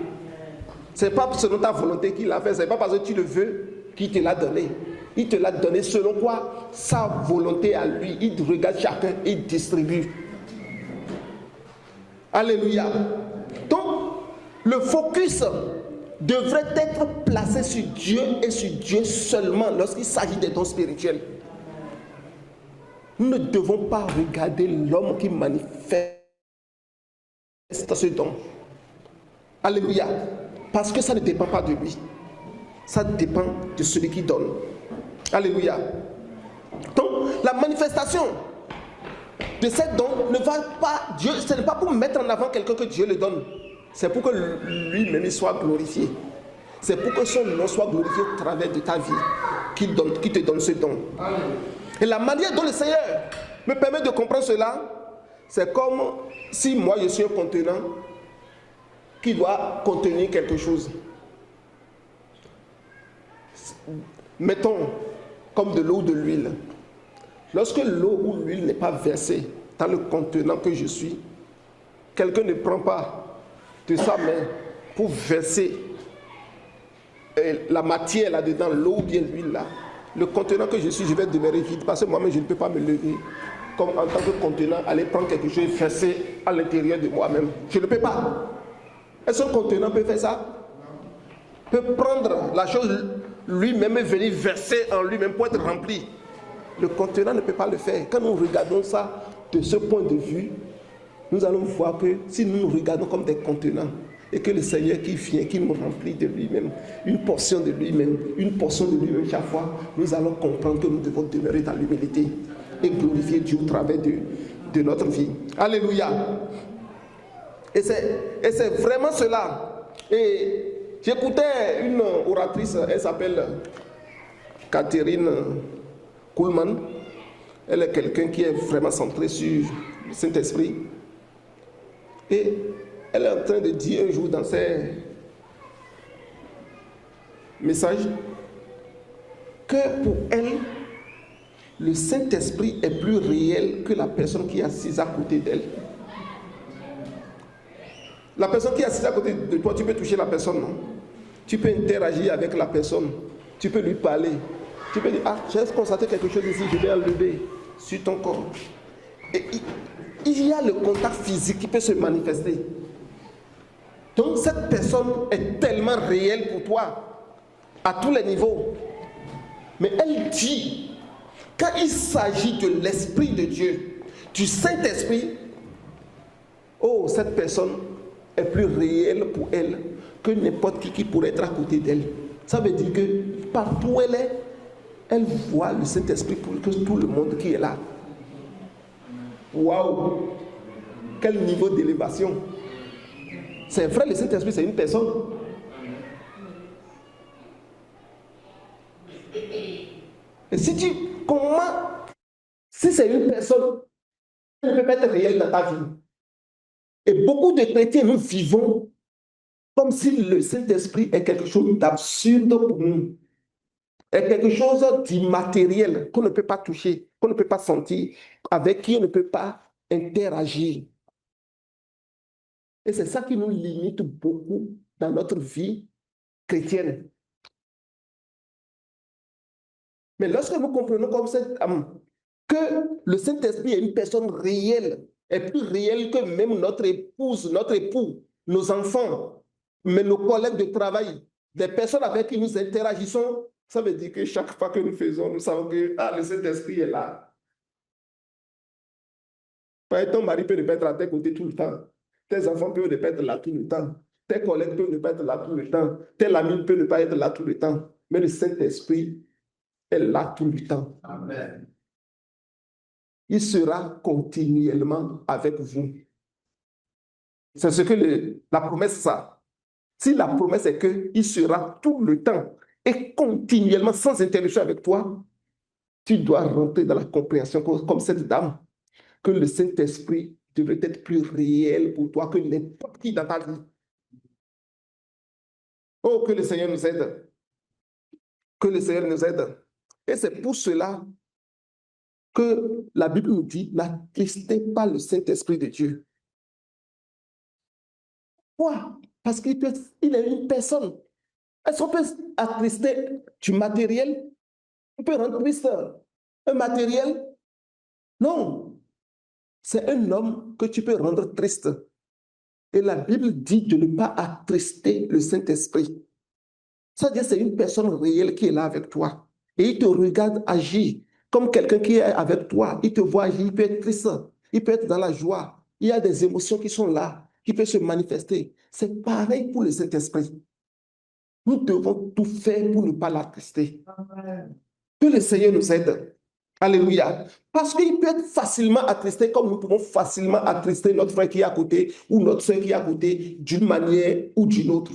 Speaker 1: Ce n'est pas selon ta volonté qu'il l'a fait, ce n'est pas parce que tu le veux qu'il te l'a donné. Il te l'a donné selon quoi? Sa volonté à lui. Il regarde chacun, il distribue. Alléluia. Donc, le focus devrait être placé sur Dieu et sur Dieu seulement lorsqu'il s'agit des dons spirituels. Nous ne devons pas regarder l'homme qui manifeste ce don. Alléluia. Parce que ça ne dépend pas de lui. Ça dépend de celui qui donne. Alléluia. Donc, la manifestation de ces dons ne va pas, Dieu, ce n'est pas pour mettre en avant quelqu'un que Dieu le donne. C'est pour que lui-même il soit glorifié. C'est pour que son nom soit glorifié au travers de ta vie qu'il te donne ce don. Et la manière dont le Seigneur me permet de comprendre cela, c'est comme si moi je suis un contenant qui doit contenir quelque chose. Mettons comme de l'eau ou de l'huile. Lorsque l'eau ou l'huile n'est pas versée dans le contenant que je suis, quelqu'un ne prend pas de sa main pour verser la matière là-dedans, l'eau ou bien l'huile là. Le contenant que je suis, je vais demeurer vide parce que moi-même je ne peux pas me lever comme en tant que contenant, aller prendre quelque chose et verser à l'intérieur de moi-même. Je ne peux pas. Est-ce qu'un contenant peut faire ça? Peut prendre la chose lui-même et venir verser en lui-même pour être rempli. Le contenant ne peut pas le faire. Quand nous regardons ça de ce point de vue, nous allons voir que si nous nous regardons comme des contenants et que le Seigneur qui vient, qui nous remplit de lui-même, une portion de lui-même chaque fois, nous allons comprendre que nous devons demeurer dans l'humilité et glorifier Dieu au travers de notre vie. Alléluia. Et c'est vraiment cela. Et j'écoutais une oratrice, elle s'appelle Catherine Kuhlman. Elle est quelqu'un qui est vraiment centré sur le Saint-Esprit. Et elle est en train de dire un jour dans ses messages que pour elle, le Saint-Esprit est plus réel que la personne qui est assise à côté d'elle. La personne qui est assise à côté de toi, tu peux toucher la personne, non? Tu peux interagir avec la personne, tu peux lui parler. Tu peux dire, ah, j'ai constaté quelque chose ici, je vais enlever sur ton corps. Et il y a le contact physique qui peut se manifester. Donc cette personne est tellement réelle pour toi, à tous les niveaux. Mais elle dit, quand il s'agit de l'Esprit de Dieu, du Saint-Esprit, oh, cette personne est plus réelle pour elle que n'importe qui pourrait être à côté d'elle. Ça veut dire que partout où elle est, elle voit le Saint-Esprit plus que tout le monde qui est là. Waouh! Quel niveau d'élévation! C'est vrai, le Saint-Esprit, c'est une personne. Et si tu, comment, si c'est une personne, elle ne peut pas être réelle dans ta vie. Et beaucoup de chrétiens, nous vivons comme si le Saint-Esprit est quelque chose d'absurde pour nous, est quelque chose d'immatériel qu'on ne peut pas toucher, qu'on ne peut pas sentir, avec qui on ne peut pas interagir. Et c'est ça qui nous limite beaucoup dans notre vie chrétienne. Mais lorsque nous comprenons comme cette âme que le Saint-Esprit est une personne réelle, est plus réelle que même notre épouse, notre époux, nos enfants, mais nos collègues de travail, des personnes avec qui nous interagissons, ça veut dire que chaque fois que nous faisons, nous savons que le Saint-Esprit est là. Ton mari peut ne pas être à tes côtés tout le temps. Tes enfants peuvent ne pas être là tout le temps. Tes collègues peuvent ne pas être là tout le temps. Tes amis peuvent ne pas être là tout le temps. Mais le Saint-Esprit est là tout le temps. Amen. Il sera continuellement avec vous. C'est ce que la promesse, ça. Si la promesse est qu'il sera tout le temps et continuellement, sans interruption avec toi, tu dois rentrer dans la compréhension comme cette dame, que le Saint-Esprit devrait être plus réel pour toi que n'importe qui dans ta vie. Oh, que le Seigneur nous aide. Que le Seigneur nous aide. Et c'est pour cela que la Bible nous dit, n'attristez pas le Saint-Esprit de Dieu. Pourquoi? Parce qu'il est une personne. Est-ce qu'on peut attrister du matériel? On peut rendre triste un matériel? Non. C'est un homme que tu peux rendre triste. Et la Bible dit de ne pas attrister le Saint-Esprit. Ça veut dire que c'est une personne réelle qui est là avec toi. Et il te regarde agir comme quelqu'un qui est avec toi. Il te voit agir, il peut être triste, il peut être dans la joie. Il y a des émotions qui sont là, qui peuvent se manifester. C'est pareil pour le Saint-Esprit. Nous devons tout faire pour ne pas l'attrister. Que le Seigneur nous aide. Alléluia. Parce qu'il peut être facilement attristé comme nous pouvons facilement attrister notre frère qui est à côté ou notre soeur qui est à côté d'une manière ou d'une autre.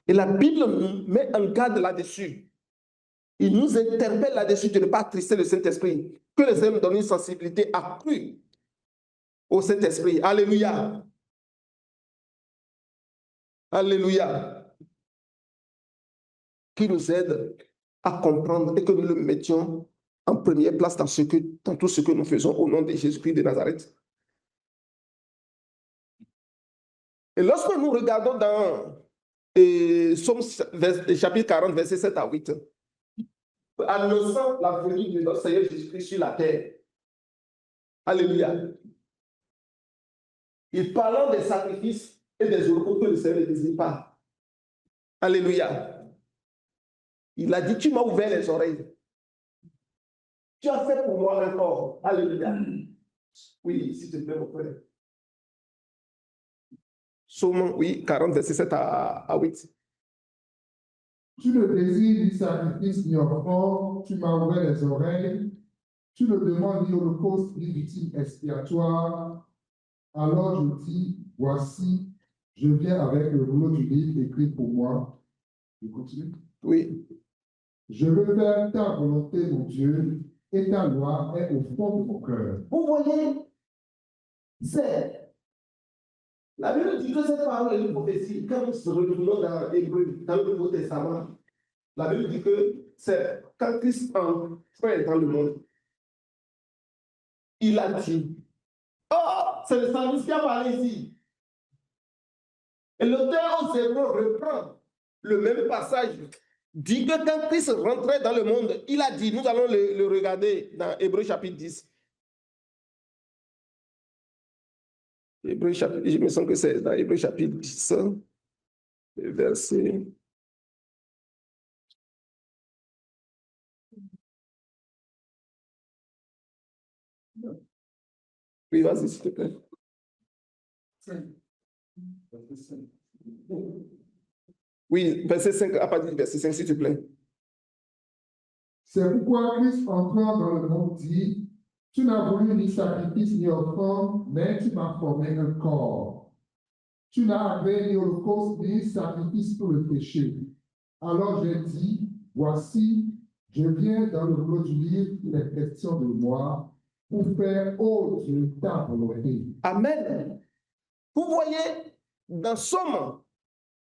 Speaker 1: Et la Bible nous met en garde là-dessus. Il nous interpelle là-dessus de ne pas attrister le Saint-Esprit. Que le Seigneur nous donne une sensibilité accrue au Saint-Esprit. Alléluia. Alléluia. Qui nous aide à comprendre et que nous le mettions en première place dans tout ce que nous faisons au nom de Jésus-Christ de Nazareth. Et lorsque nous regardons dans Somme chapitre 40, verset 7 à 8, annonçant la venue de notre Seigneur Jésus-Christ sur la terre. Alléluia. Il parlant des sacrifices et des holocaustes que le Seigneur ne désire pas. Alléluia. Il a dit, tu m'as ouvert les oreilles. Tu as fait pour moi un corps. Alléluia. Oui, s'il te plaît, mon frère. Somme, oui, 40, verset 7 à 8.
Speaker 2: Tu ne désires ni sacrifice ni offrande, tu m'as ouvert les oreilles. Tu ne demandes ni holocauste ni victime expiatoire. Alors je dis, voici, je viens avec le rouleau du livre écrit pour moi. Je continue.
Speaker 1: Oui.
Speaker 2: Je veux faire ta volonté, mon Dieu, et ta loi est au fond de mon cœur.
Speaker 1: Vous voyez, c'est la Bible dit que cette parole est une prophétie. Quand nous retournons dans Hébreu, dans le Nouveau Testament, la Bible dit que c'est quand Christ est dans le monde, il a dit, oh, c'est le psalmiste qui a parlé ici. Et l'auteur aux Hébreux reprend le même passage, dit que quand Christ rentrait dans le monde, il a dit, nous allons le regarder dans Hébreu chapitre 10. Hébreu chapitre, je me sens que c'est dans Hébreu chapitre 10, verset. Oui, vas-y, s'il te plaît. Oui, verset 5, à partir du verset 5, s'il te plaît.
Speaker 2: C'est pourquoi Christ, entrant dans le monde, dit, tu n'as voulu ni sacrifice ni offrande, mais tu m'as formé un corps. Tu n'as agréé ni holocauste ni sacrifice pour le péché. Alors j'ai dit, voici, je viens dans le rouleau du livre, il est question de moi, pour faire, ô Dieu, ta volonté.
Speaker 1: Amen. Vous voyez, dans Somme,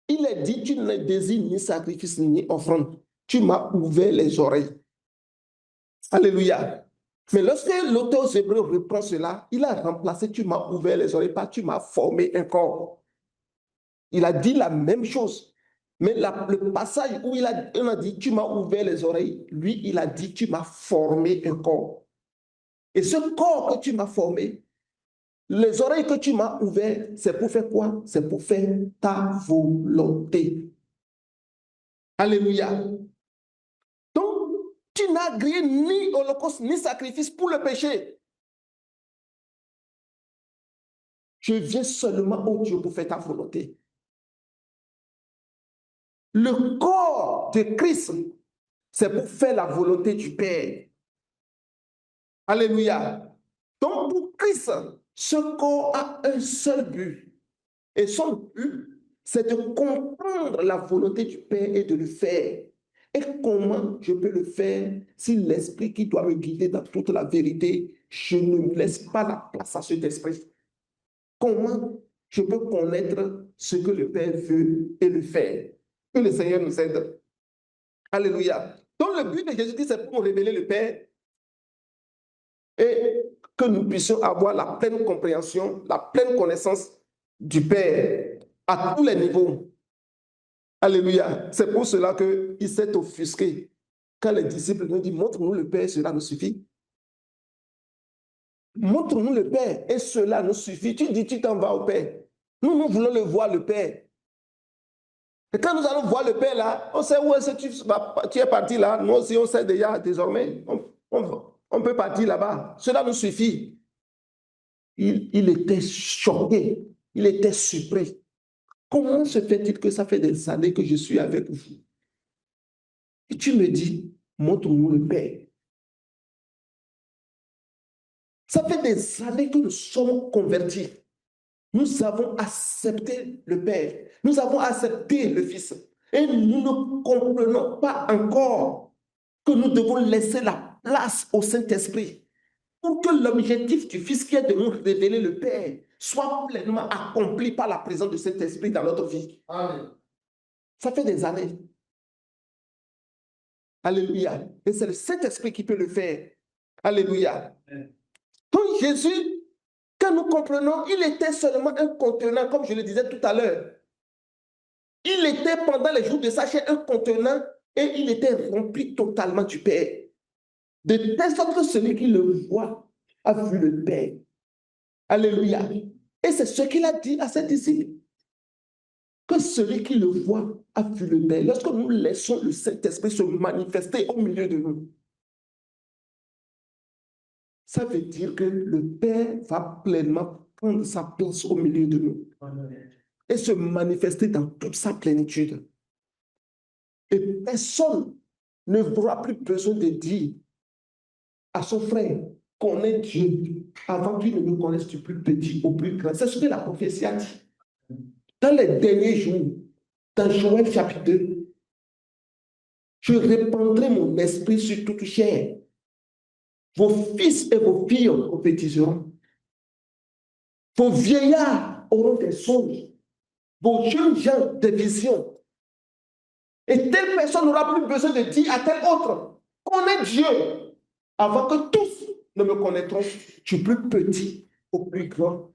Speaker 1: il est dit, tu ne désires ni sacrifice ni offrande. Tu m'as ouvert les oreilles. Alléluia. Mais lorsque l'auteur aux Hébreux reprend cela, il a remplacé tu m'as ouvert les oreilles par tu m'as formé un corps. Il a dit la même chose. Mais le passage où il a dit tu m'as ouvert les oreilles, lui, il a dit tu m'as formé un corps. Et ce corps que tu m'as formé, les oreilles que tu m'as ouvertes, c'est pour faire quoi? C'est pour faire ta volonté. Alléluia. Donc, tu n'as agréé ni holocauste, ni sacrifice pour le péché. Je viens seulement au Dieu pour faire ta volonté. Le corps de Christ, c'est pour faire la volonté du Père. Alléluia. Donc, pour Christ, ce corps a un seul but. Et son but, c'est de comprendre la volonté du Père et de le faire. Et comment je peux le faire si l'Esprit qui doit me guider dans toute la vérité, je ne laisse pas la place à cet esprit? Comment je peux connaître ce que le Père veut et le faire? Que le Seigneur nous aide. Alléluia. Donc le but de Jésus-Christ, c'est pour révéler le Père et que nous puissions avoir la pleine compréhension, la pleine connaissance du Père à tous les niveaux. Alléluia. C'est pour cela qu'il s'est offusqué. Quand les disciples nous disent, montre-nous le Père, cela nous suffit. Montre-nous le Père et cela nous suffit. Tu dis, tu t'en vas au Père. Nous voulons le voir, le Père. Et quand nous allons voir le Père là, on sait où est-ce que tu es parti là. Nous aussi, on sait déjà désormais. On peut partir là-bas. Cela nous suffit. Il était choqué. Il était surpris. Comment se fait-il que ça fait des années que je suis avec vous? Et tu me dis, montre-nous le Père. Ça fait des années que nous sommes convertis. Nous avons accepté le Père. Nous avons accepté le Fils. Et nous ne comprenons pas encore que nous devons laisser la place au Saint-Esprit pour que l'objectif du Fils qui est de nous révéler le Père soit pleinement accompli par la présence du Saint-Esprit dans notre vie. Amen. Ça fait des années. Alléluia. Et c'est le Saint-Esprit qui peut le faire. Alléluia. Amen. Donc Jésus, quand nous comprenons, il était seulement un contenant, comme je le disais tout à l'heure. Il était pendant les jours de sa chair un contenant et il était rempli totalement du Père. De telle sorte que celui qui le voit a vu le Père. Alléluia. Et c'est ce qu'il a dit à ses disciples. Que celui qui le voit a vu le Père. Lorsque nous laissons le Saint-Esprit se manifester au milieu de nous, ça veut dire que le Père va pleinement prendre sa place au milieu de nous. Amen. Et se manifester dans toute sa plénitude. Et personne ne n'aura plus besoin de dire à son frère, connais Dieu avant qu'il ne me connaisse du plus petit au plus grand. C'est ce que la prophétie a dit. Dans les derniers jours, dans Joël chapitre 2, je répandrai mon esprit sur toute chair. Vos fils et vos filles prophétiseront. Vos vieillards auront des songes. Vos jeunes gens des visions. Et telle personne n'aura plus besoin de dire à tel autre, connais Dieu, avant que tous ne me connaîtront du plus petit au plus grand.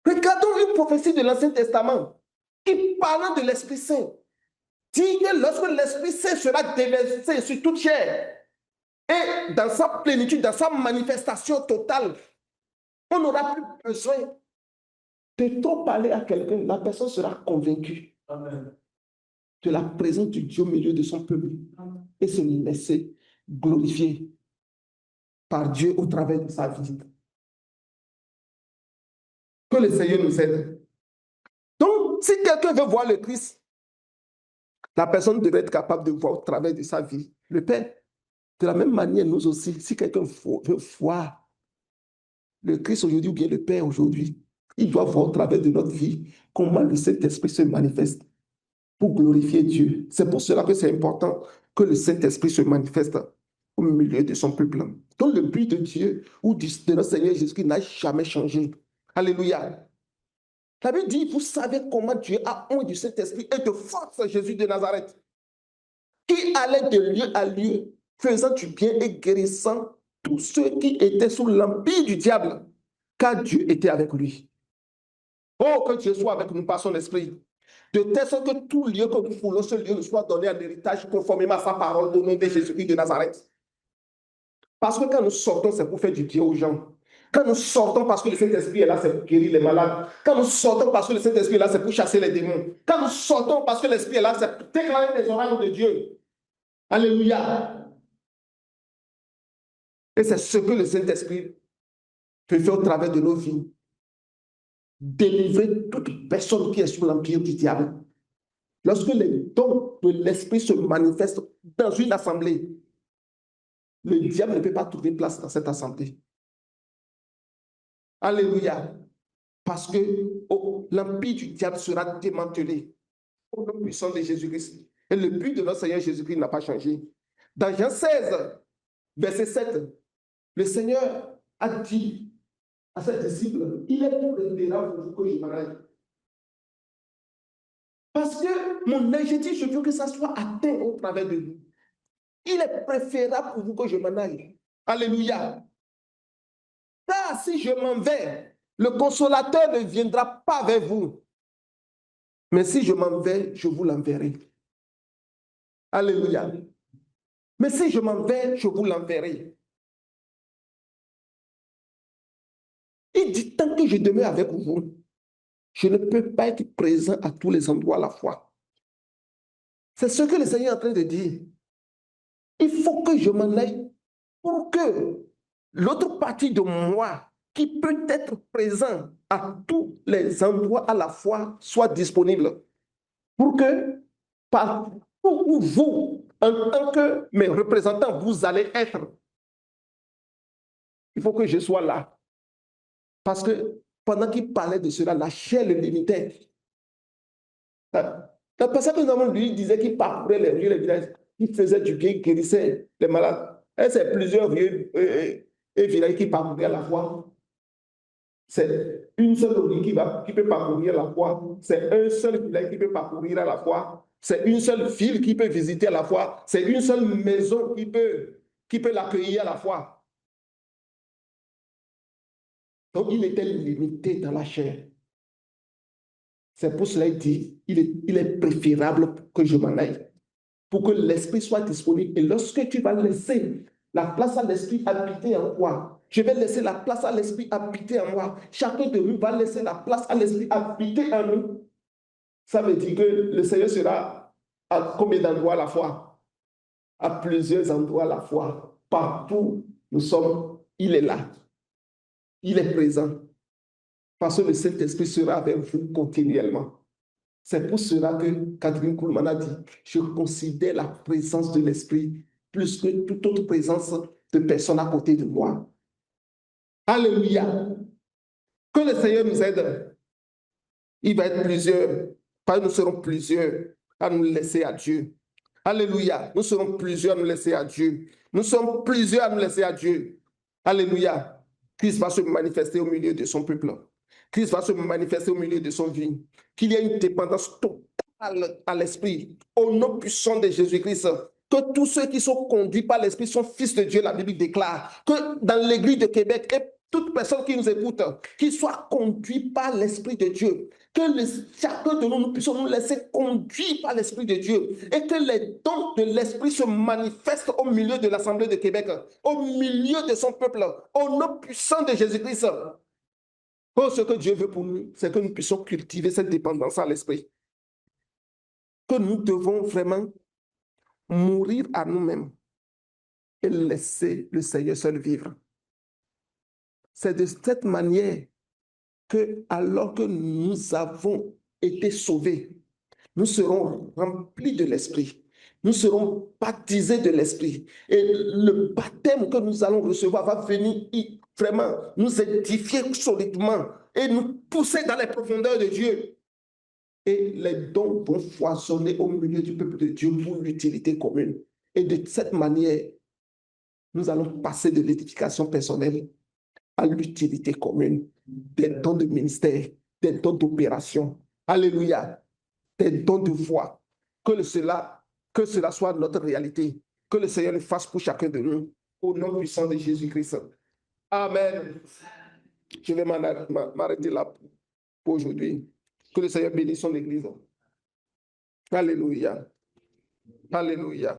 Speaker 1: Regardons une prophétie de l'Ancien Testament qui, parlant de l'Esprit Saint, dit que lorsque l'Esprit Saint sera déversé sur toute chair et dans sa plénitude, dans sa manifestation totale, on n'aura plus besoin de trop parler à quelqu'un. La personne sera convaincue. Amen. De la présence du Dieu au milieu de son peuple. Amen. Et se laisser glorifier par Dieu au travers de sa vie. Que le Seigneur nous aide. Donc, si quelqu'un veut voir le Christ, la personne devrait être capable de voir au travers de sa vie le Père. De la même manière, nous aussi, si quelqu'un veut voir le Christ aujourd'hui ou bien le Père aujourd'hui, il doit voir au travers de notre vie comment le Saint-Esprit se manifeste pour glorifier Dieu. C'est pour cela que c'est important que le Saint-Esprit se manifeste au milieu de son peuple. Donc le but de Dieu ou de notre Seigneur Jésus-Christ n'a jamais changé. Alléluia. La Bible dit, vous savez comment Dieu a oint du Saint-Esprit et de force Jésus de Nazareth, qui allait de lieu à lieu, faisant du bien et guérissant tous ceux qui étaient sous l'empire du diable, car Dieu était avec lui. Oh, que Dieu soit avec nous par son esprit, de telle sorte que tout lieu que nous foulons, ce lieu nous soit donné en héritage conformément à sa parole au nom de Jésus-Christ de Nazareth. Parce que quand nous sortons, c'est pour faire du bien aux gens. Quand nous sortons parce que le Saint-Esprit est là, c'est pour guérir les malades. Quand nous sortons parce que le Saint-Esprit est là, c'est pour chasser les démons. Quand nous sortons parce que l'Esprit est là, c'est pour déclarer les oracles de Dieu. Alléluia. Et c'est ce que le Saint-Esprit peut faire au travers de nos vies. Délivrer toute personne qui est sous l'empire du diable. Lorsque les dons de l'Esprit se manifestent dans une assemblée, le diable ne peut pas trouver place dans cette assemblée. Alléluia. Parce que l'empire du diable sera démantelé au nom puissant de Jésus-Christ. Et le but de notre Seigneur Jésus-Christ n'a pas changé. Dans Jean 16, verset 7, le Seigneur a dit à ses disciples, il est préférable pour vous que je m'en aille. Parce que mon objectif, je veux que ça soit atteint au travers de vous. Il est préférable pour vous que je m'en aille. Alléluia. Car si je m'en vais, le consolateur ne viendra pas vers vous. Mais si je m'en vais, je vous l'enverrai. Alléluia. Mais si je m'en vais, je vous l'enverrai. Il dit, tant que je demeure avec vous, je ne peux pas être présent à tous les endroits à la fois. C'est ce que le Seigneur est en train de dire. Il faut que je m'en aille pour que l'autre partie de moi, qui peut être présent à tous les endroits à la fois, soit disponible. Pour que, partout où vous, en tant que mes représentants, vous allez être, il faut que je sois là. Parce que pendant qu'il parlait de cela, la chair le limitait. Le passage que lui disait qu'il parcourait les rues, les villages, il faisait du bien, il guérissait les malades. Et c'est plusieurs vieux et villages qui parcouraient à la fois. C'est une seule rue qui peut parcourir à la fois. C'est un seul village qui peut parcourir à la fois. C'est une seule ville qui peut visiter à la fois. C'est une seule maison qui peut l'accueillir à la fois. Donc, il était limité dans la chair. C'est pour cela qu'il dit, il est préférable que je m'en aille, pour que l'esprit soit disponible. Et lorsque tu vas laisser la place à l'esprit habiter en toi, je vais laisser la place à l'esprit habiter en moi. Chacun de nous va laisser la place à l'esprit habiter en nous. Ça veut dire que le Seigneur sera à combien d'endroits à la fois? À plusieurs endroits à la fois. Partout nous sommes, il est là. Il est présent. Parce que le Saint-Esprit sera avec vous continuellement. C'est pour cela que Catherine Kuhlman a dit, je considère la présence de l'Esprit plus que toute autre présence de personnes à côté de moi. Alléluia. Que le Seigneur nous aide. Il va être plusieurs, parce que nous serons plusieurs à nous laisser à Dieu. Alléluia. Nous serons plusieurs à nous laisser à Dieu. Nous sommes plusieurs à nous laisser à Dieu. Alléluia. Christ va se manifester au milieu de son peuple. Christ va se manifester au milieu de son vie. Qu'il y ait une dépendance totale à l'Esprit, au nom puissant de Jésus-Christ. Que tous ceux qui sont conduits par l'Esprit sont fils de Dieu, la Bible déclare. Que dans l'Église de Québec, et toute personne qui nous écoute, qui soit conduit par l'Esprit de Dieu. Que chacun de nous puissions nous laisser conduire par l'Esprit de Dieu. Et que les dons de l'Esprit se manifestent au milieu de l'Assemblée de Québec, au milieu de son peuple, au nom puissant de Jésus-Christ. Oh, ce que Dieu veut pour nous, c'est que nous puissions cultiver cette dépendance à l'Esprit. Que nous devons vraiment mourir à nous-mêmes et laisser le Seigneur seul vivre. C'est de cette manière que alors que nous avons été sauvés, nous serons remplis de l'Esprit. Nous serons baptisés de l'Esprit. Et le baptême que nous allons recevoir va venir vraiment nous édifier solidement et nous pousser dans les profondeurs de Dieu. Et les dons vont foisonner au milieu du peuple de Dieu pour l'utilité commune. Et de cette manière, nous allons passer de l'édification personnelle à l'utilité commune, des dons de ministère, des dons d'opération. Alléluia. Des dons de foi. Que cela soit notre réalité. Que le Seigneur le fasse pour chacun de nous. Au nom puissant de Jésus-Christ. Amen. Je vais m'arrêter là pour aujourd'hui. Que le Seigneur bénisse son Église. Alléluia. Alléluia.